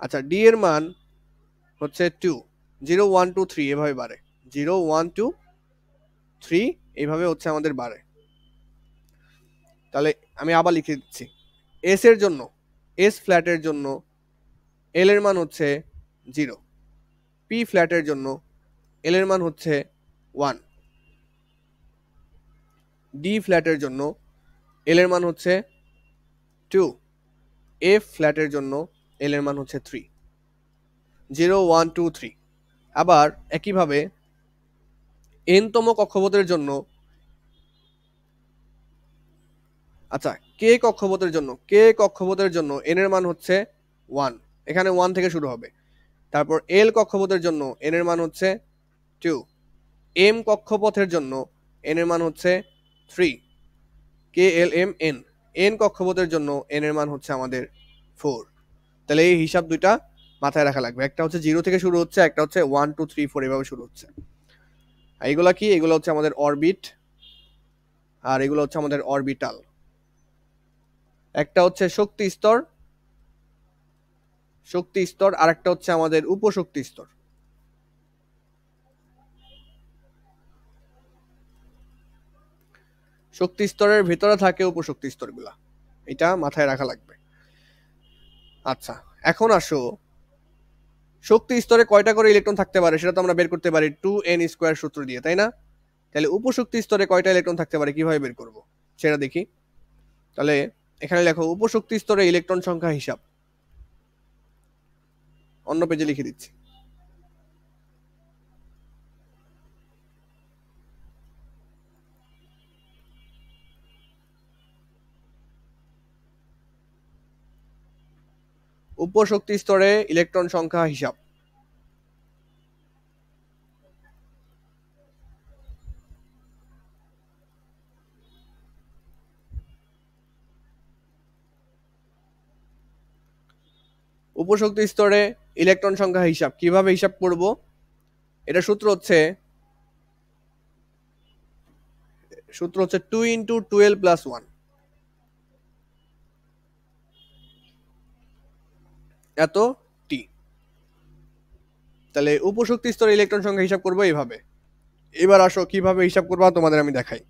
আচ্ছা, ডি এর মান হচ্ছে 2। 0 1 2 3 এভাবে বাড়ে, 0 1 2 3 এইভাবে হচ্ছে আমাদের বাড়ে। তাহলে আমি আবার লিখে দিচ্ছি, এস এর জন্য, এস ফ্ল্যাটের জন্য এল এর মান হচ্ছে 0, পি ফ্ল্যাটের জন্য এল এর মান হচ্ছে 1, ডি ফ্ল্যাটের জন্য এল এর মান হচ্ছে 2, এফ ফ্ল্যাটের জন্য এল এর মান হচ্ছে 3, 0 1 2 3। আবার একইভাবে এন তম কক্ষপথের জন্য, আচ্ছা কে কক্ষপথের জন্য এন এর মান হচ্ছে 1, এখানে 1 থেকে শুরু হবে। তারপর এল কক্ষপথের জন্য এন এর মান হচ্ছে 2, এম কক্ষপথের জন্য এন এর মান হচ্ছে 3, কে এল এম এন, এন কক্ষপথের জন্য এন এর মান হচ্ছে আমাদের 4। তাহলে এই হিসাব দুইটা মাথায় রাখা লাগবে, একটা হচ্ছে 0 থেকে শুরু হচ্ছে, একটা হচ্ছে 1 2 3 4 এভাবে শুরু হচ্ছে। এইগুলা কি, এগুলো হচ্ছে আমাদের অরবিট, আর এগুলো হচ্ছে আমাদের অরবিটাল। একটা হচ্ছে শক্তি স্তর, আর একটা হচ্ছে আমাদের উপশক্তি স্তর। শক্তি স্তরের ভিতরে থাকে উপশক্তি স্তরগুলা, এটা মাথায় রাখা লাগবে। আচ্ছা এখন আসো, শক্তি স্তরে কয়টা করে ইলেকট্রন থাকতে পারে সেটা তো আমরা বের করতে পারি 2n² সূত্র দিয়ে, তাই না? তাহলে উপশক্তি স্তরে কয়টা ইলেকট্রন থাকতে পারে কিভাবে বের করব সেটা দেখি। তাহলে এখানে লেখো উপশক্তি স্তরে ইলেকট্রন সংখ্যা হিসাব, অন্য পেজে লিখে দিচ্ছি। উপশক্তি স্তরে ইলেকট্রন সংখ্যা হিসাব। উপশক্তি স্তরে ইলেকট্রন সংখ্যা হিসাব কিভাবে হিসাব করব, এটা সূত্র হচ্ছে 2 × 12 + 1, এত টি। তাহলে উপশক্তি স্তরে ইলেকট্রন সংখ্যা হিসাব করবো এইভাবে। এবার আসো কিভাবে হিসাব করবা তোমাদের আমি দেখাই।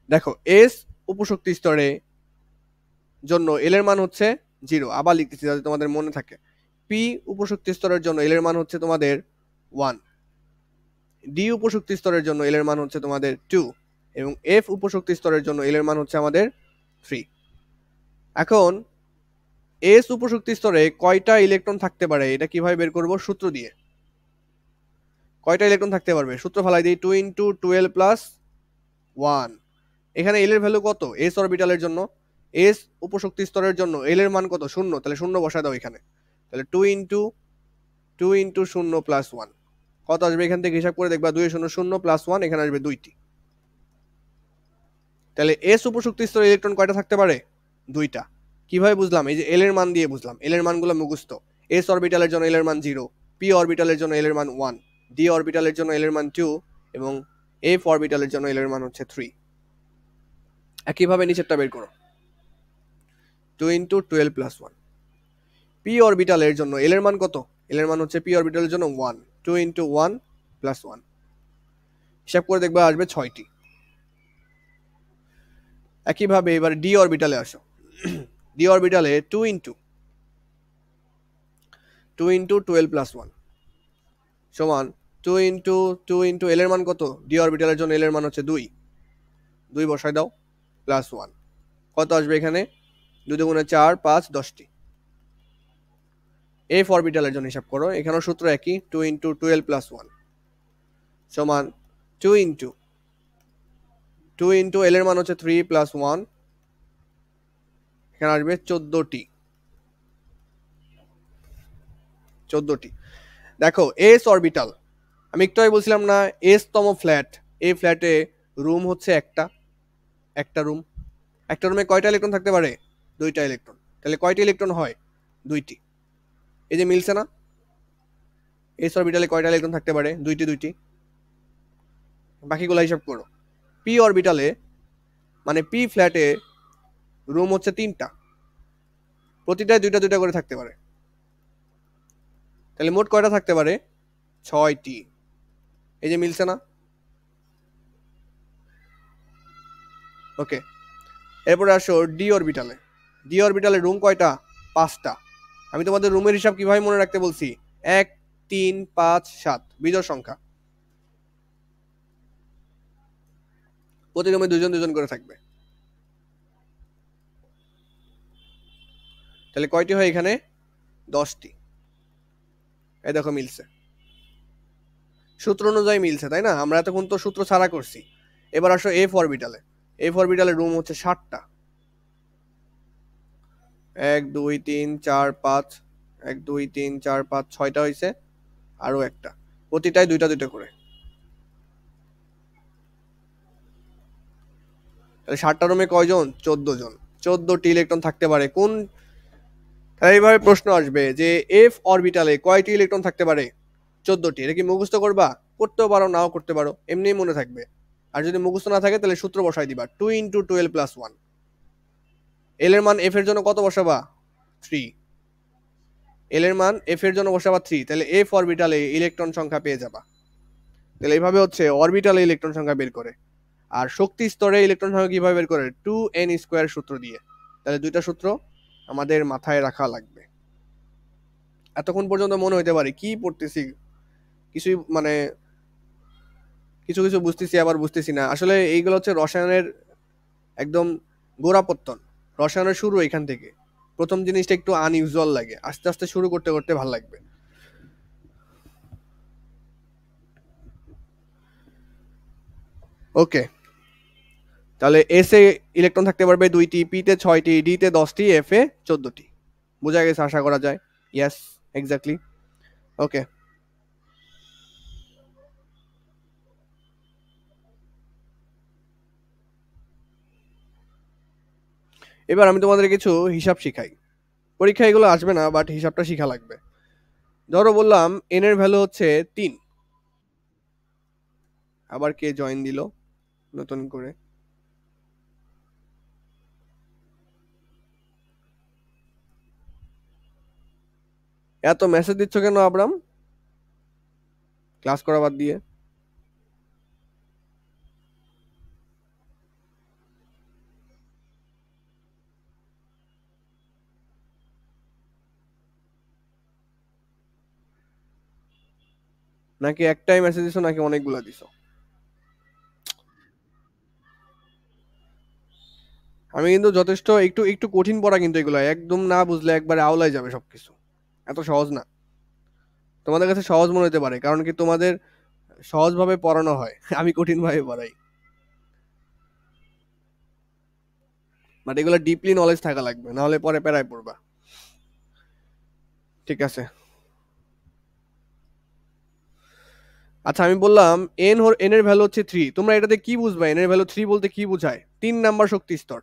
দেখো এস উপশক্তি স্তরে জন্য এল এর মান হচ্ছে 0, আবার লিখতেছি যাতে তোমাদের মনে থাকে। পি উপশক্তি স্তরের জন্য এল এর মান হচ্ছে তোমাদের 1, ডি উপশক্তি স্তরের জন্য এল এর মান হচ্ছে তোমাদের 2, এবং এফ উপশক্তি স্তরের জন্য এল এর মান হচ্ছে আমাদের 3। এখন এস উপশক্তি স্তরে কয়টা ইলেকট্রন থাকতে পারে এটা কিভাবে বের করব, সূত্র দিয়ে। কয়টা ইলেকট্রন থাকতে পারবে সূত্র ফেলাই দিই, 2 × 12 + 1। এখানে এল এর ভ্যালু কত, এস অরবিটালের জন্য, এস উপশক্তি স্তরের জন্য এল এর মান কত 0, তাহলে 0 বসায় দাও এখানে। তাহলে 2 × 0 + 1 কত আসবে, এখান থেকে হিসাব করে দেখবা 2 0 0 + 1, এখানে আসবে 2টি। তাহলে এস উপশক্তি স্তরে ইলেকট্রন কয়টা থাকতে পারে, 2টা। কিভাবে বুঝলাম, এই যে এল এর মান দিয়ে বুঝলাম, এল এর মানগুলো মুখস্থ। এস অরবিটালের জন্য এল এর মান 0, পি অরবিটালের জন্য এল এর মান 1, ডি অরবিটালের জন্য এল এর মান 2, এবং এফ অরবিটালের জন্য এল এর মান হচ্ছে 3। একইভাবে নিচেরটা বের করো, 2 × 12 + 1। পি অরবিটালের জন্য এল এর মান কত, এল এর মান হচ্ছে পি অরবিটালের জন্য 1, 2 × 1 + 1, হিসাব করে দেখবা আসবে 6টি। একইভাবে এবার ডি অরবিটালে আসো, ডি অরবিটালে 2 × 12 + 1 সমান 2 × 2 × এল এর মান কত, ডি অরবিটালের জন্য এল এর মান হচ্ছে 2, 2 বসায় দাও +1, কত আসবে এখানে, 2 × 4 5 10টি। এফ অরবিটালের জন্য হিসাব করো, এখানেও সূত্র একই, 2 × 12 + 1 সমান 2 × 2 × এল এর মান হচ্ছে 3 + 1, এখানে আসবে 14টি। দেখো এস অরবিটাল, আমি একটু আগে বলছিলাম না এস তম ফ্ল্যাট, এই ফ্ল্যাটে রুম হচ্ছে একটা রুম, একটা রুমে কয়টা ইলেকট্রন থাকতে পারে, 2টা ইলেকট্রন। তাহলে কয়টি ইলেকট্রন হয়, 2টি। এই যে মিলছে না, এস অরবিটালে কয়টা ইলেকট্রন থাকতে পারে, 2টি। বাকিগুলো হিসাব করো। পি অরবিটালে মানে পি ফ্ল্যাটে রুম হচ্ছে 3টা, প্রতিটায় 2টা করে থাকতে পারে। তাহলে মোট কয়টা থাকতে পারে? 6টি। এই যে মিলছে না? ওকে, এরপরে আসো ডি অরবিটালে। ডি অরবিটালে রুম কয়টা? 5টা। আমি তোমাদের রুমের হিসাব কিভাবে মনে রাখতে বলছি? 1 3 5 7 বিজোড় সংখ্যা, প্রতি রুমে দুজন দুজন করে থাকবে। তাহলে কয়টি হয় এখানে? 10টি। এই দেখো মিলছে, সূত্র অনুযায়ী মিলছে, তাই না? আমরা এতক্ষণ তো সূত্র ছাড়া করছি। এবার আসো এফ অরবিটালে। এফ অরবিটালে রুম হচ্ছে 7টা। 1 2 3 4 5, 1 2 3 4 5 6টা হয়েছে, আরো একটা, প্রতিটায় দুইটা দুইটা করে। তাহলে 7টা রুমে কয়জন? 14 জন। 14টি ইলেকট্রন থাকতে পারে কোন, এইভাবে প্রশ্ন আসবে যে এফ অরবিটালে কয়টি ইলেকট্রন থাকতে পারে? 14টি। এটা কি মুখস্থ করবা? করতেও পারো, নাও করতে পারো, এমনিই মনে থাকবে। আর যদি মুখস্থ না থাকে তাহলে সূত্র বসাই দিবা, 2 × 12 + 1। এল এর মান এফ এর জন্য কত বসাবা? 3। এল এর মান এফ এর জন্য বসাবা 3, তাহলে এফ অরবিটালে ইলেকট্রন সংখ্যা পেয়ে যাবা। তাহলে এইভাবে হচ্ছে অরবিটালে ইলেকট্রন সংখ্যা বের করে। আর শক্তি স্তরে ইলেকট্রন সংখ্যা কিভাবে বের করে? 2n² সূত্র দিয়ে। তাহলে দুইটা সূত্র আমাদের মাথায় রাখা লাগবে। এতক্ষণ পর্যন্ত মনে হইতে পারে কি পড়তেছি, কিছুই মানে কিছু কিছু বুঝতেছি আবার বুঝতেছি না। আসলে এইগুলো হচ্ছে রসায়নের একদম গোড়াপত্তন। রসায়নের শুরু এখান থেকে। প্রথম জিনিসটা একটু আনইউজুয়াল লাগে, আস্তে আস্তে শুরু করতে করতে ভালো লাগবে। ওকে, তাহলে এস এ ইলেকট্রন থাকতে পারবে 2টি, পি তে 6টি, ডি তে 10টি, এফ এ 14টি। বোঝা গেছে আশা করা যায়? Yes, exactly. ওকে, এবার আমি তোমাদের কিছু হিসাব শিখাই। পরীক্ষা এগুলো আসবে না, বাট হিসাবটা শিখা লাগবে। ধরো বললাম এন এর ভ্যালু হচ্ছে 3। আবার কে জয়েন দিল নতুন করে? এত মেসেজ দিচ্ছ কেন আবরাম, ক্লাস করা বাদ দিয়ে? নাকি একটাই মেসেজ দিছো নাকি অনেকগুলো দিছো? আমি কিন্তু যথেষ্ট একটু একটু কঠিন পড়া, কিন্তু এগুলো একদম না বুঝলে একবারে আওলাই যাবে সবকিছু। এত সহজ না। তোমাদের কাছে সহজ মনে হতে পারে কারণ কি তোমাদের সহজভাবে পড়ানো হয়, আমি কঠিন ভাবে পড়াই। বাট এগুলো ডিপলি নলেজ থাকা লাগবে, নাহলে পরে প্যারায় পড়বা। ঠিক আছে, আচ্ছা আমি বললাম এন এর ভ্যালু হচ্ছে 3। তোমরা এটাতে কি বুঝবা? এন এর ভ্যালু 3 বলতে কি বোঝায়? 3 নাম্বার শক্তি স্তর।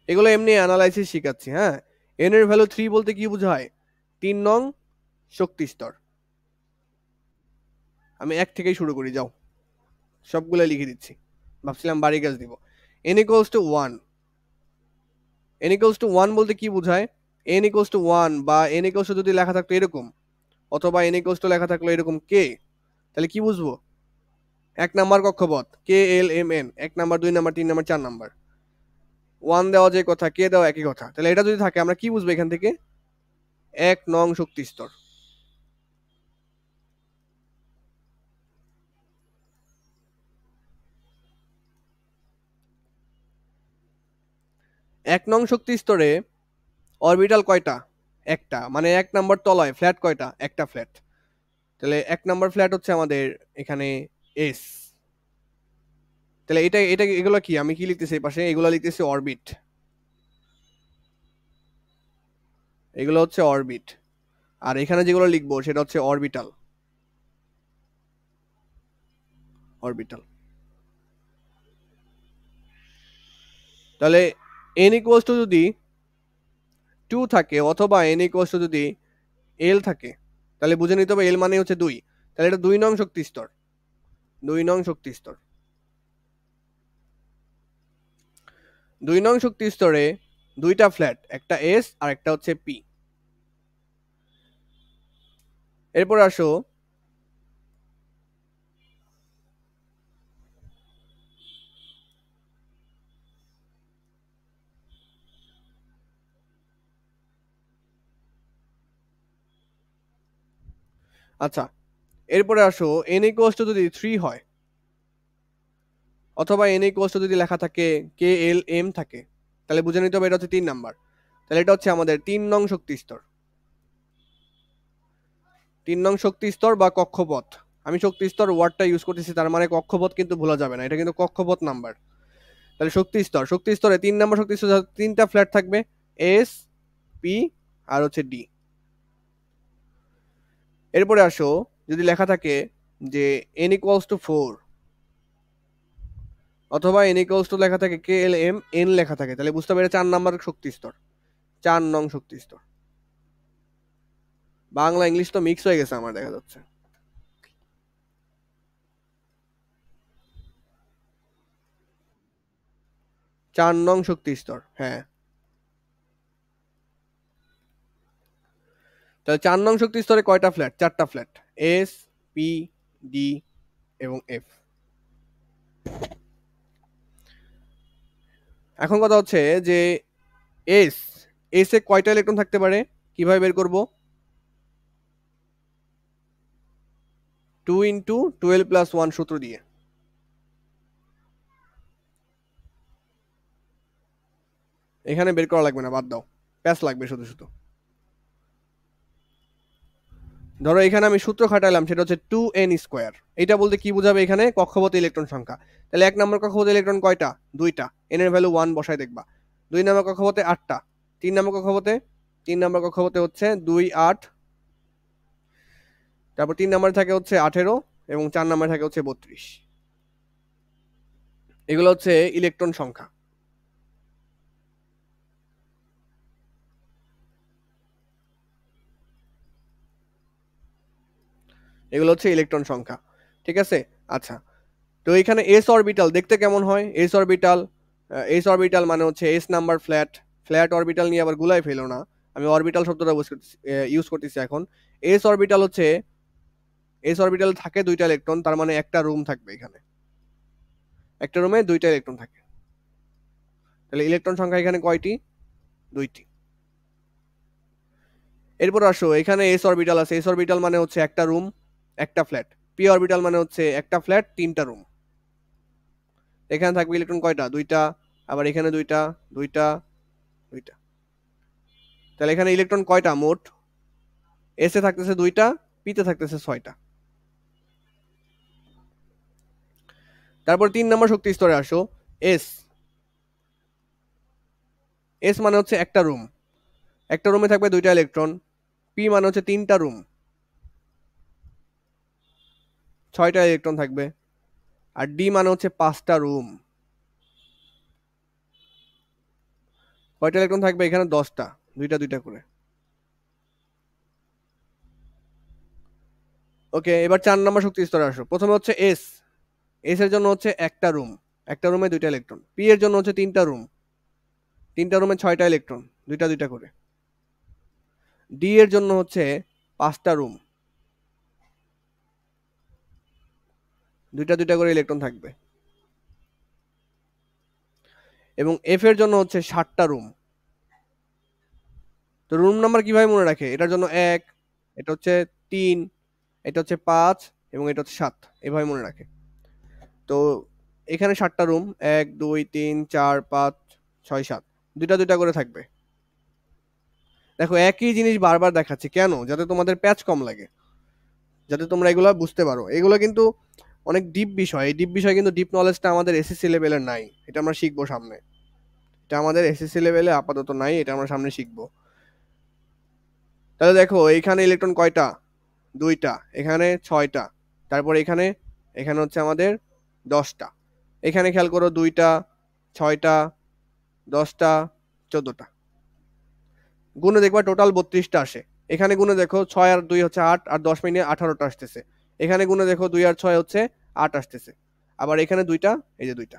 এগুলো এমনি অ্যানালাইসিস শিখাচ্ছি, হ্যাঁ। এন এর ভ্যালু 3 বলতে কি বোঝায়? 3 নং শক্তি স্তর। আমি এক থেকেই শুরু করি, যাও সবগুলো লিখে দিচ্ছি, ভাবছিলাম বাড়ি কাজ দিব। N equals to 1। N equals to 1 বলতে কি বোঝায়? এন ইকুয়ালস টু 1 বা এন ইকুয়ালস টু যদি লেখা থাকতো এরকম, অথবা এন ইকুয়ালস টু লেখা থাকলো এরকম কে, তাহলে কি বুঝবো? 1 নাম্বার কক্ষপথ K L M N, 1 number 2 number 3 number 4 number. 1 দেওয়া যে কথা, কে দেওয়া একই কথা, তাহলে এটা যদি থাকে আমরা কি বুঝবো এখান থেকে? 1 নং শক্তি স্তর। 1 নং শক্তি স্তরে অরবিটাল কয়টা? একটা, মানে 1 নাম্বার তলায় ফ্ল্যাট কয়টা? একটা ফ্ল্যাট। তাহলে 1 নাম্বার ফ্ল্যাট হচ্ছে আমাদের এখানে এস। তাহলে এটা এটা এগুলো কি, আমি কি লিখতেছি এই পাশে? এগুলো লিখতেছি অরবিট। এগুলো হচ্ছে অরবিট। আর এখানে যেগুলো লিখবো সেটা হচ্ছে অরবিটাল। অরবিটাল। তাহলে এন ইকুয়ালস টু যদি 2 থাকে অথবা এন ইকুয়ালস টু যদি এল থাকে, তাহলে বুঝে নিতে হবে এল মানে হচ্ছে 2। তাহলে এটা 2 নং শক্তি স্তর। 2 নং শক্তি স্তর। 2 নং শক্তি স্তরে দুইটা ফ্ল্যাট, একটা এস আর একটা হচ্ছে পি। এরপর আসো আচ্ছা, এরপরে আসো n ইকুয়ালস টু যদি 3 হয় অথবা n ইকুয়ালস টু যদি লেখা থাকে কে এল এম থাকে, তাহলে বুঝে নিতে হবে এটা হচ্ছে 3 নাম্বার। তাহলে এটা হচ্ছে আমাদের 3 নং শক্তি স্তর। 3 নং শক্তি স্তর বা কক্ষপথ। আমি শক্তি স্তর ওয়ার্ডটা ইউজ করতেছি, তার মানে কক্ষপথ কিন্তু ভোলা যাবে না, এটা কিন্তু কক্ষপথ নাম্বার। তাহলে শক্তি স্তর, শক্তি স্তরে 3 নাম্বার শক্তি স্তর তিনটা ফ্ল্যাট থাকবে, এস, পি আর হচ্ছে ডি। এরপরে আসো যদি লেখা থাকে যে n ইকুয়ালস টু 4 অথবা n ইকুয়ালস টু লেখা থাকে কে এল এম এন লেখা থাকে, তাহলে বুঝতে হবে এটা 4 নাম্বার শক্তি স্তর, 4 নং শক্তি স্তর। বাংলা ইংলিশ তো মিক্স হয়ে গেছে আমার দেখা যাচ্ছে। চার নং শক্তি স্তর, হ্যাঁ। তাহলে 4 নং শক্তি স্তরে কয়টা ফ্ল্যাট? 4টা ফ্ল্যাট, এস, পি, ডি এবং এফ। এখন কথা হচ্ছে যে এস, এস এ কয়টা ইলেকট্রন থাকতে পারে, কিভাবে বের করব? 2 ইন্টু 12 প্লাস 1 সূত্র দিয়ে। এখানে বের করা লাগবে না, বাদ দাও, প্যাচ লাগবে শুধু শুধু। ধরো এখানে আমি সূত্র খাটাইলাম, সেটা হচ্ছে 2n স্কোয়ার। এটা বলতে কি বোঝাবে? এখানে কক্ষপথে ইলেকট্রন সংখ্যা। তাহলে 1 নম্বর কক্ষপথে ইলেকট্রন কয়টা? 2টা, n এর ভ্যালু 1 বসায় দেখবা। 2 নম্বর কক্ষপথে 8টা, 3 নম্বর কক্ষপথে, 3 নম্বর কক্ষপথে হচ্ছে 2 8, তারপর 3 নম্বরে থাকে হচ্ছে 18 এবং 4 নম্বরে থাকে হচ্ছে 32। এগুলো হচ্ছে ইলেকট্রন সংখ্যা। এগুলো হচ্ছে ইলেকট্রন সংখ্যা, ঠিক আছে? আচ্ছা, তো এখানে এস অরবিটাল দেখতে কেমন হয়? এস অরবিটাল, এস অরবিটাল মানে হচ্ছে S number flat. Flat orbital নিয়ে আবার গুলাই ফেলো না, আমি অরবিটাল শব্দটা ইউজ করতেছি এখন। এস অরবিটাল হচ্ছে, এস অরবিটাল থাকে 2টা ইলেকট্রন, তার মানে একটা রুম থাকবে এখানে, একটা রুমে 2টা ইলেকট্রন থাকে। তাহলে ইলেকট্রন সংখ্যা এখানে কয়টি? 2টি। এরপর আসো এখানে এস অরবিটাল আছে, এস অরবিটাল মানে হচ্ছে একটা রুম একটা ফ্ল্যাট। পি অরবিটাল মানে হচ্ছে একটা ফ্ল্যাট 3টা রুম। এখানে থাকবে ইলেকট্রন কয়টা? 2টা, আবার এখানে 2টা, 2টা, 2টা। তাহলে এখানে ইলেকট্রন কয়টা মোট? এস এ থাকতেছে 2টা, পি তে থাকতেছে 6টা। তারপর 3 নম্বর শক্তি স্তরে আসো, এস। এস মানে হচ্ছে একটা রুম, একটা রুমে থাকবে 2টা ইলেকট্রন। পি মানে হচ্ছে 3টা রুম, 6টা ইলেকট্রন থাকবে। আর ডি মানে হচ্ছে 5টা রুম, কয়টা ইলেকট্রন থাকবে? এখানে 10টা, 2টা 2টা করে। ওকে, এবার 4 নম্বর শক্তি স্তরে আসো। প্রথমে হচ্ছে এস, এস এর জন্য হচ্ছে একটা রুম, একটা রুমে 2টা ইলেকট্রন। পি এর জন্য হচ্ছে 3টা রুম, 3টা রুমে 6টা ইলেকট্রন, 2টা 2টা করে। ডি এর জন্য হচ্ছে 5টা রুম, 2টা 2টা করে ইলেকট্রন থাকবে। এবং এফ এর জন্য হচ্ছে 7টা রুম। তো রুম নাম্বার কিভাবে মনে রাখে? এটার জন্য 1, এটা হচ্ছে 3, এটা হচ্ছে 5 এবং এটা হচ্ছে 7, এভাবে মনে রাখে। তো এখানে 7টা রুম, 1 2 3 4 5 6 7, 2টা 2টা করে থাকবে। দেখো একই জিনিস বারবার দেখাচ্ছি কেন? যাতে তোমাদের প্যাচ কম লাগে, যাতে তোমরা এগুলো বুঝতে পারো। এগুলো কিন্তু অনেক ডিপ বিষয়, এই ডিপ বিষয় কিন্তু ডিপ নলেজটা আমাদের এসএসসি লেভেলের নাই, এটা আমরা শিখবো সামনে। এটা আমাদের এসএসসি লেভেলে আপাতত নাই, এটা আমরা সামনে শিখবো। তাহলে দেখো এইখানে ইলেকট্রন কয়টা? 2টা, এখানে 6টা, তারপর এখানে, এখানে হচ্ছে আমাদের 10টা। এখানে খেয়াল করো 2টা, 6টা, 10টা, 14টা। গুণে দেখবা টোটাল 32টা আসে। এখানে গুণে দেখো 6 আর 2 হচ্ছে 8, আর 10 মিনিটে 18টা আসতেছে। এখানে গুণে দেখো 2 আর 6 হচ্ছে 8 আসতেছে। আবার এখানে 2টা, এই যে 2টা।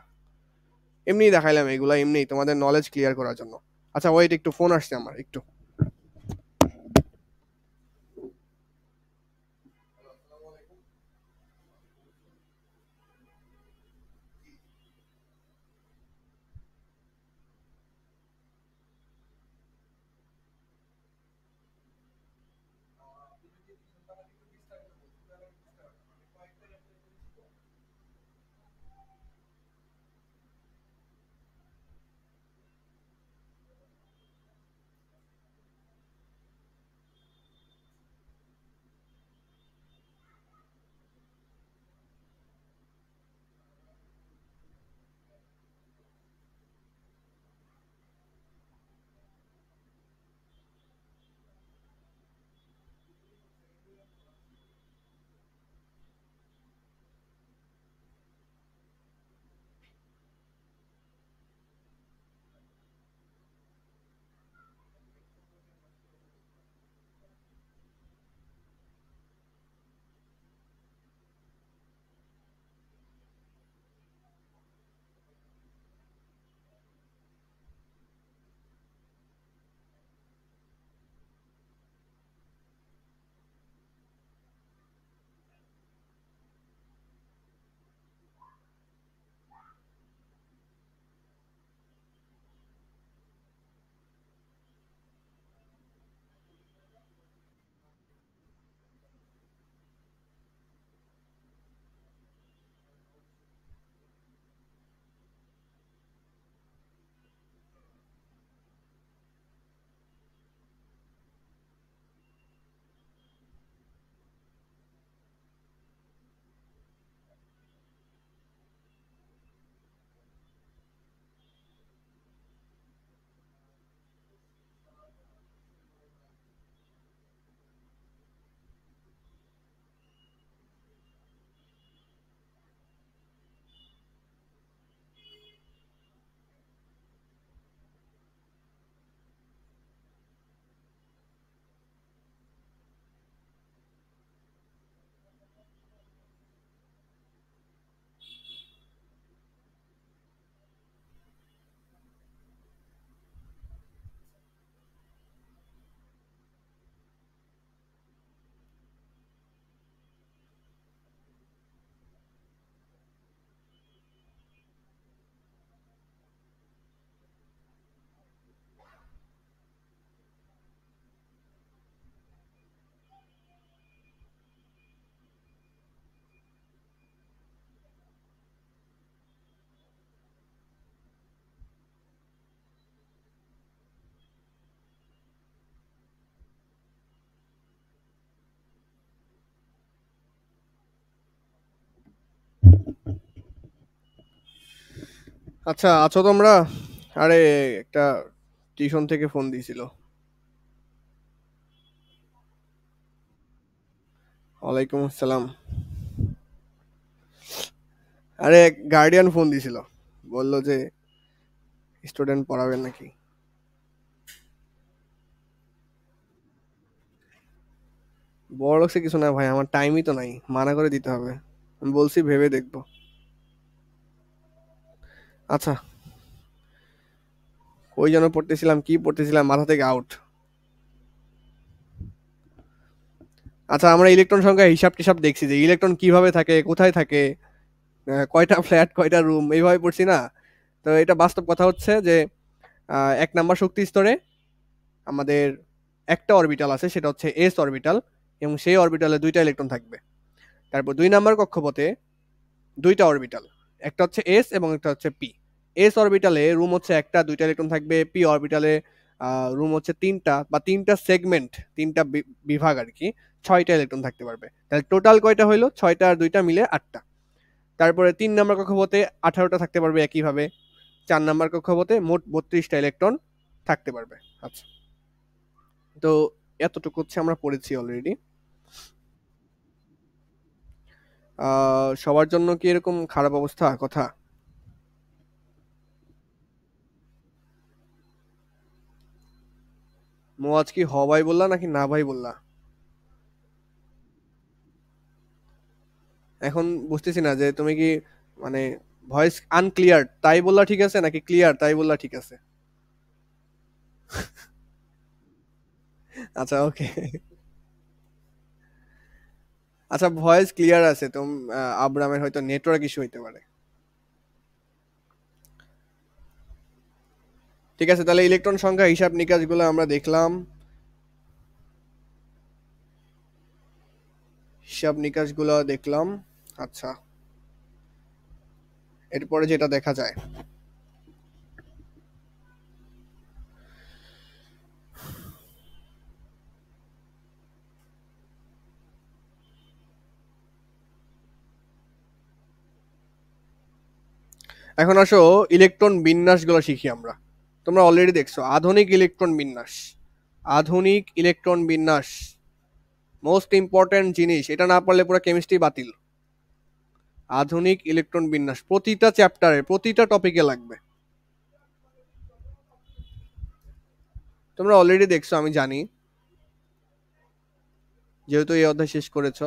এমনিই দেখাইলাম এগুলা, এমনিই তোমাদের নলেজ ক্লিয়ার করার জন্য। আচ্ছা ওয়েট, একটু ফোন আসছে আমার একটু। আচ্ছা আছো তোমরা? আরে একটা টিউশন থেকে ফোন দিয়েছিল। ওয়ালাইকুম আসসালাম। আরে গার্ডিয়ান ফোন দিছিল, বললো যে স্টুডেন্ট পড়াবেন নাকি। বড় লোকসে কিছু না ভাই, আমার টাইমই তো নাই, মানা করে দিতে হবে। আমি বলছি ভেবে দেখবো। আচ্ছা, ওই জন্য পড়তেছিলাম, কি পড়তেছিলাম মাথা থেকে আউট। আচ্ছা, আমরা ইলেকট্রন সংখ্যা হিসাব টিসাব দেখছি যে ইলেকট্রন কিভাবে থাকে, কোথায় থাকে, কয়টা ফ্ল্যাট কয়টা রুম, এইভাবে পড়ছি না। তো এটা বাস্তব কথা হচ্ছে যে এক নাম্বার শক্তি স্তরে আমাদের একটা অরবিটাল আছে, সেটা হচ্ছে এস অরবিটাল, এবং সেই অরবিটালে দুইটা ইলেকট্রন থাকবে। তারপর দুই নাম্বার কক্ষপথে দুইটা অরবিটাল, একটা হচ্ছে এস এবং একটা হচ্ছে পি। এস অরবিটালে রুম হচ্ছে একটা, দুইটা ইলেকট্রন থাকবে। পি অরবিটালে রুম হচ্ছে তিনটা, বা তিনটা সেগমেন্ট, তিনটা বিভাগ আর কি, ছয়টা ইলেকট্রন থাকতে পারবে। তাহলে টোটাল কয়টা হইলো? ছয়টা আর দুইটা মিলে আটটা। তারপরে তিন নাম্বার কক্ষপথে 18টা থাকতে পারবে একইভাবে। চার নাম্বার কক্ষপথে মোট 32টা ইলেকট্রন থাকতে পারবে। আচ্ছা, তো এতটুকু হচ্ছে আমরা পড়েছি অলরেডি। সবার জন্য কি এরকম খারাপ অবস্থা কথা? মো আজ কি হ ভাই বললা নাকি না ভাই বললা? এখন বুঝতেছি না যে তুমি কি মানে ভয়েস আনক্লিয়ার তাই বললা ঠিক আছে নাকি ক্লিয়ার তাই বললা ঠিক আছে? আচ্ছা ওকে। আচ্ছা ভয়েস ক্লিয়ার আছে তো, আব্রামের হয়তো নেটওয়ার্ক ইস্যু হইতে পারে। ঠিক আছে, তাহলে ইলেকট্রন সংখ্যা হিসাব নিকাশগুলো আমরা দেখলাম, হিসাব নিকাশগুলো দেখলাম। আচ্ছা, এরপরে যেটা দেখা যায়, এখন আসো ইলেকট্রন বিন্যাসগুলো শিখি আমরা। তোমরা অলরেডি দেখছো আধুনিক ইলেকট্রন বিন্যাস, আধুনিক ইলেকট্রন বিন্যাস মোস্ট ইম্পর্টেন্ট জিনিস, এটা না পারলে পুরো কেমিস্ট্রি বাতিল। আধুনিক ইলেকট্রন বিন্যাস প্রতিটা চ্যাপ্টারে প্রতিটা টপিকে লাগবে। তোমরা অলরেডি দেখছো আমি জানি, যেহেতু এই অধ্যায় শেষ করেছো,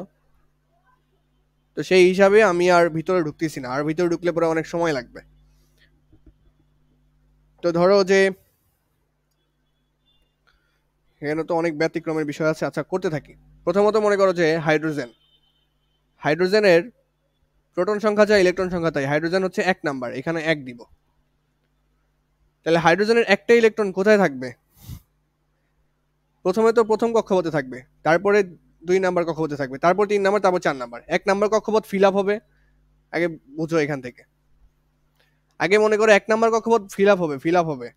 তো সেই হিসাবে আমি আর ভিতরে ঢুকতেছি না, আর ভিতরে ঢুকলে পরে অনেক সময় লাগবে। তো ধরো যে এখানে তো অনেক ব্যতিক্রমের বিষয় আছে, আচ্ছা করতে থাকি। প্রথমত মনে করো যে হাইড্রোজেন, হাইড্রোজেনের প্রোটন সংখ্যা যা ইলেকট্রন সংখ্যা তাই, হাইড্রোজেন হচ্ছে 1 নাম্বার, এখানে 1 দিব। তাহলে হাইড্রোজেনের একটা ইলেকট্রন কোথায় থাকবে? প্রথমে তো প্রথম কক্ষপথে থাকবে, তারপরে 2 নাম্বার কক্ষপথে থাকবে, তারপর 3 নাম্বার, তারপর 4 নাম্বার। 1 নাম্বার কক্ষপথ ফিল আপ হবে, আগে বুঝো এখান থেকে। আগে মনে করো 1 নাম্বার কক্ষপথ ফিল আপ হবে, ফিল আপ হবে,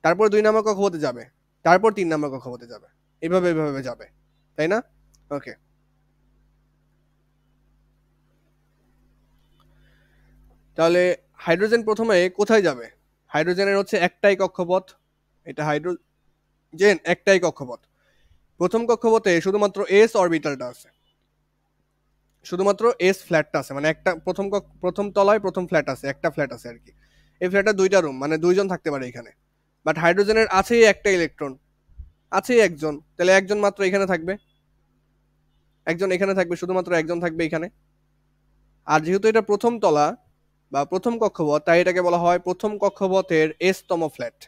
তারপর 2 নাম্বার কক্ষপথে যাবে, তারপর 3 নাম্বার কক্ষপথে যাবে, এভাবে এভাবে যাবে, তাই না? ওকে, তাহলে হাইড্রোজেন প্রথমে কোথায় যাবে? হাইড্রোজেনের হচ্ছে একটাই কক্ষপথ, এটা হাইড্রোজেন একটাই কক্ষপথ। প্রথম কক্ষপথে শুধুমাত্র এস অরবিটালটা আছে, শুধুমাত্র এস ফ্ল্যাটটা আছে, মানে একটা প্রথম তলায় প্রথম ফ্ল্যাট আছে, একটা ফ্ল্যাট আছে আর কি। এই ফ্ল্যাটে 2টা রুম, মানে 2জন থাকতে পারে এখানে। বাট হাইড্রোজেনের আছেই একটা ইলেকট্রন, আছেই একজন, তাহলে একজন মাত্র এখানে থাকবে, একজন এখানে থাকবে, শুধুমাত্র একজন থাকবে এখানে। আর যেহেতু এটা প্রথম তলা বা প্রথম কক্ষপথ, তাই এটাকে বলা হয় প্রথম কক্ষপথের এস তম ফ্ল্যাট,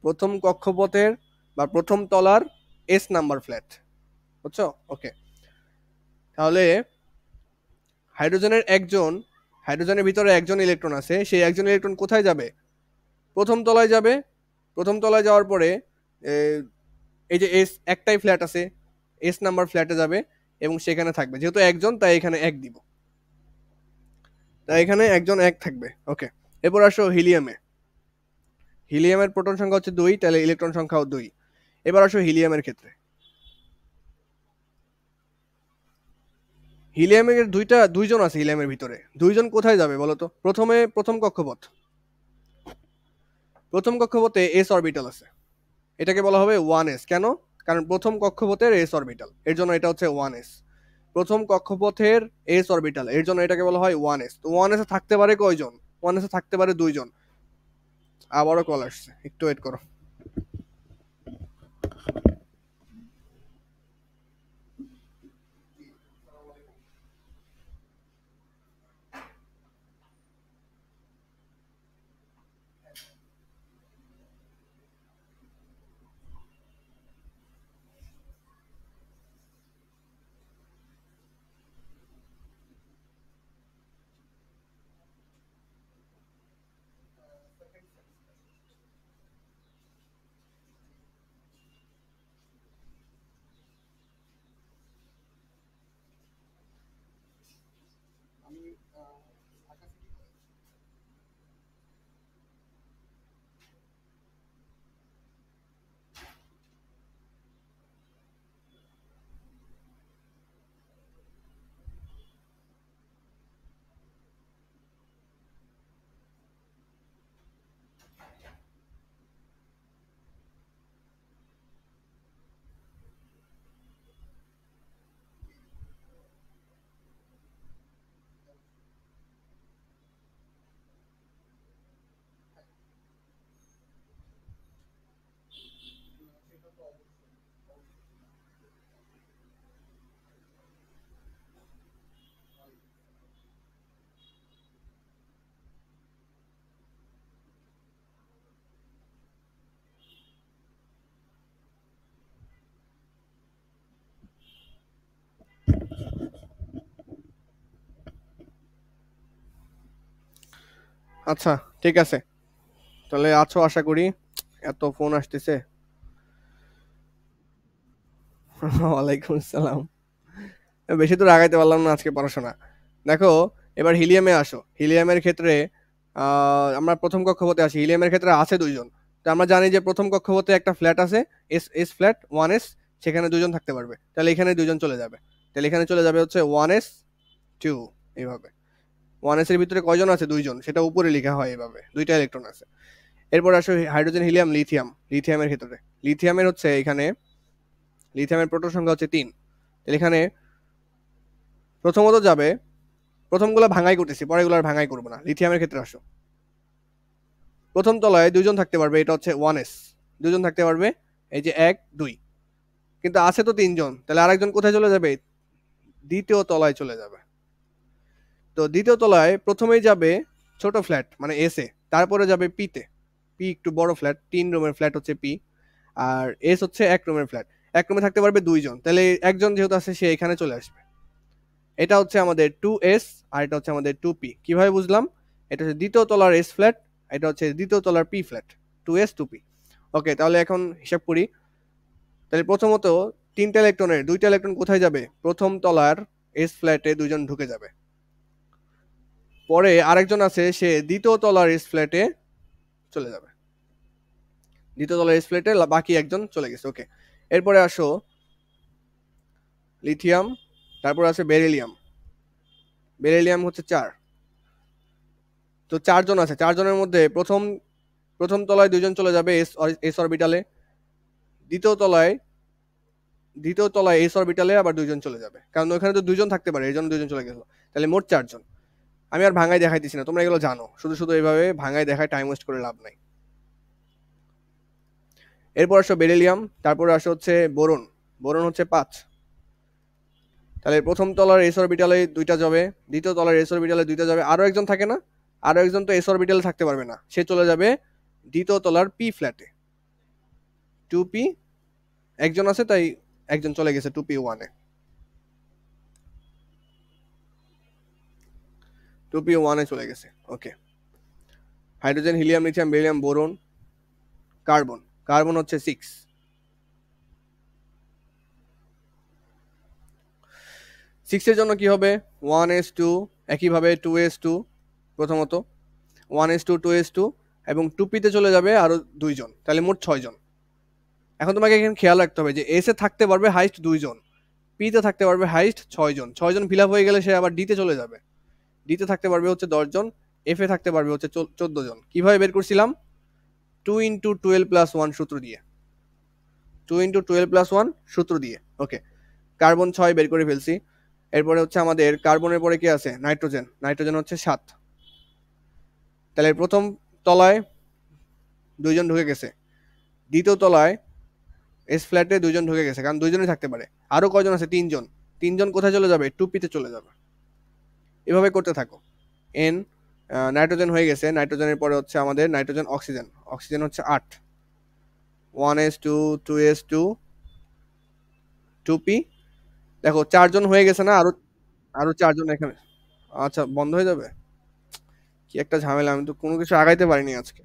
প্রথম কক্ষপথের বা প্রথম তলার এস নাম্বার ফ্ল্যাট, বুঝছো? ওকে, তাহলে হাইড্রোজেনের একজন, হাইড্রোজেনের ভিতরে একজন ইলেকট্রন আছে, সেই একজন ইলেকট্রন কোথায় যাবে? প্রথম তলায় যাবে। প্রথম তলায় যাওয়ার পরে এই যে এস একটাই ফ্ল্যাট আছে, এস নাম্বার ফ্ল্যাটে যাবে এবং সেখানে থাকবে, যেহেতু একজন তাই এখানে 1 দিব, তাই এখানে একজন 1 থাকবে। ওকে, এরপর আসো হিলিয়ামে। হিলিয়ামের প্রোটন সংখ্যা হচ্ছে 2, তাহলে ইলেকট্রন সংখ্যাও 2। এবার আসো হিলিয়ামের ক্ষেত্রে, হিলিয়ামের দুইজন আছে হিলিয়ামের ভিতরে, 2জন কোথায় যাবে বলো তো? প্রথমে প্রথম কক্ষপথ, প্রথম কক্ষপথে এস অরবিটাল আছে, এটাকে বলা হবে 1s। কেন? কারণ প্রথম কক্ষপথের এস অরবিটাল, এর জন্য এটা হচ্ছে 1s। প্রথম কক্ষপথের এস অরবিটাল, এর জন্য এটাকে বলা হয় 1s। তো 1s এ থাকতে পারে কয়জন? 1s এ থাকতে পারে 2জন। আবারও কল আসছে, একটু ওয়েট করো। আচ্ছা, ঠিক আছে। তাহলে আছো আশা করি। এত ফোন আসতেছে। ওয়ালাইকুম আসসালাম। বেশি দূর আগাইতে পারলাম না আজকে পড়াশোনা। দেখো, এবার হিলিয়ামে আসো। হিলিয়ামের ক্ষেত্রে আমরা প্রথম কক্ষপথে আসি। হিলিয়ামের ক্ষেত্রে আছে ২ জন। তো আমরা জানি যে প্রথম কক্ষপথে একটা ফ্ল্যাট আছে, এস ফ্ল্যাট 1s, সেখানে ২ জন থাকতে পারবে। তাহলে এখানে ২ জন চলে যাবে। তাহলে এখানে চলে যাবে হচ্ছে 1s 2 এইভাবে। 1s এর ভিতরে কয়জন আছে? ২ জন। সেটা উপরে লেখা হয় এভাবে। ২ টা ইলেকট্রন আছে। এরপর আসো হাইড্রোজেন, হিলিয়াম, লিথিয়াম। লিথিয়ামের ক্ষেত্রে। লিথিয়ামের হচ্ছে এখানে লিথিয়ামের প্রোটন সংখ্যা হচ্ছে ৩। তাহলে এখানে প্রথমত যাবে, প্রথমগুলো ভাঙাই করতেছি, পরেরগুলো আর ভাঙাই করবো না। লিথিয়ামের ক্ষেত্রে আসো। প্রথম তলায় ২ জন থাকতে পারবে, এটা হচ্ছে 1s। ২ জন থাকতে পারবে, এই যে ১, ২। কিন্তু আছে তো ৩ জন, তাহলে আরেকজন কোথায় চলে যাবে? দ্বিতীয় তলায় চলে যাবে। তো দ্বিতীয় তলায় প্রথমেই যাবে ছোট ফ্ল্যাট মানে এস এ, তারপরে যাবে পি তে। পি একটু বড় ফ্ল্যাট, ৩ রুমের ফ্ল্যাট হচ্ছে পি। আর এস হচ্ছে ১ রুমের ফ্ল্যাট। ১ রুমে থাকতে পারবে ২ জন, তাহলে একজন যেহেতু আছে সে এখানে চলে আসবে। এটা হচ্ছে আমাদের 2s, আর এটা হচ্ছে আমাদের 2p। কিভাবে বুঝলাম? এটা হচ্ছে দ্বিতীয় তলার এস ফ্ল্যাট, এটা হচ্ছে দ্বিতীয় তলার পি ফ্ল্যাট। 2s 2p। ওকে, তাহলে এখন হিসাব করি। তাহলে প্রথমত ৩টা ইলেকট্রনের ২টা ইলেকট্রন কোথায় যাবে? প্রথম তলার এস ফ্ল্যাটে ২ জন ঢুকে যাবে। পরে আরেকজন আছে, সে দ্বিতীয় তলার এস ফ্ল্যাটে চলে যাবে। দ্বিতীয় তলার এস ফ্ল্যাটে বাকি একজন চলে গেছে। ওকে, এরপরে আসো লিথিয়াম, তারপর আছে বেরিলিয়াম। বেরিলিয়াম হচ্ছে ৪। তো ৪ জন আছে, ৪ জনের মধ্যে প্রথম প্রথম তলায় ২ জন চলে যাবে এস অরবিটালে। দ্বিতীয় তলায় দ্বিতীয় তলায় এস অরবিটালে আবার ২ জন চলে যাবে, কারণ ওখানে তো ২ জন থাকতে পারে, এই জন্য ২ জন চলে গেল। তাহলে মোট ৪ জন। আমি আর ভাঙাই দেখাইতেছি না, তোমরা এগুলো জানো। শুধু শুধু এইভাবে ভাঙাই দেখায় টাইম ওয়েস্ট করে লাভ নাই। এরপর আসো বেরিলিয়াম, তারপরে আসো হচ্ছে বোরন। বোরন হচ্ছে ৫। তাহলে প্রথম তলার এস অরবিটালে ২টা যাবে, দ্বিতীয় তলার এস অরবিটালে ২টা যাবে। আরো একজন থাকে না? আরো একজন তো এস অরবিটালে থাকতে পারবে না, সে চলে যাবে দ্বিতীয় তলার পি ফ্ল্যাটে। 2p, একজন আছে তাই একজন চলে গেছে 2p1 এ। 2p1 এ চলে গেছে। Okay, hydrogen, helium, lithium, beryllium, boron, carbon. Carbon হচ্ছে 6। 6 এর জন্য কি হবে? 1s2, একইভাবে 2s2 প্রথমত, 1s2, 2s2, এবং 2p তে চলে যাবে আরো ২ জন, তাহলে মোট ৬ জন। এখন তোমাকে এখানে খেয়াল রাখতে হবে যে এস এ থাকতে পারবে হাইস্ট ২ জন, পি তে থাকতে পারবে হাইস্ট ৬ জন। ৬ জন ফিল আপ হয়ে গেলে সে আবার ডি তে চলে যাবে। ডি তে থাকতে পারবে হচ্ছে ১০ জন, এফ এ থাকতে পারবে হচ্ছে ১৪ জন। কিভাবে বের করছিলাম? 2 ইন্টু 12 প্লাস 1 সূত্র দিয়ে। 2 ইন্টু 12 প্লাস 1 সূত্র দিয়ে। ওকে, কার্বন ৬ বের করে ফেলছি। এরপরে হচ্ছে আমাদের কার্বনের পরে কি আছে? নাইট্রোজেন। নাইট্রোজেন হচ্ছে ৭। তাহলে প্রথম তলায় ২ জন ঢুকে গেছে, দ্বিতীয় তলায় এস ফ্ল্যাটে ২ জন ঢুকে গেছে, কারণ ২ জনই থাকতে পারে। আরো কয়জন আছে? ৩ জন। ৩ জন কোথায় চলে যাবে? 2p তে চলে যাবে। এভাবে করতে থাকো। এন, নাইট্রোজেন হয়ে গেছে। নাইট্রোজেনের পরে হচ্ছে আমাদের নাইট্রোজেন, অক্সিজেন। অক্সিজেন হচ্ছে ৮। 1s2, 2s2, 2p। দেখো ৪ জন হয়ে গেছে না? আরো আরো ৪ জন এখানে। আচ্ছা, বন্ধ হয়ে যাবে। কি একটা ঝামেলা, আমি তো কোনো কিছু আগাইতে পারিনি আজকে।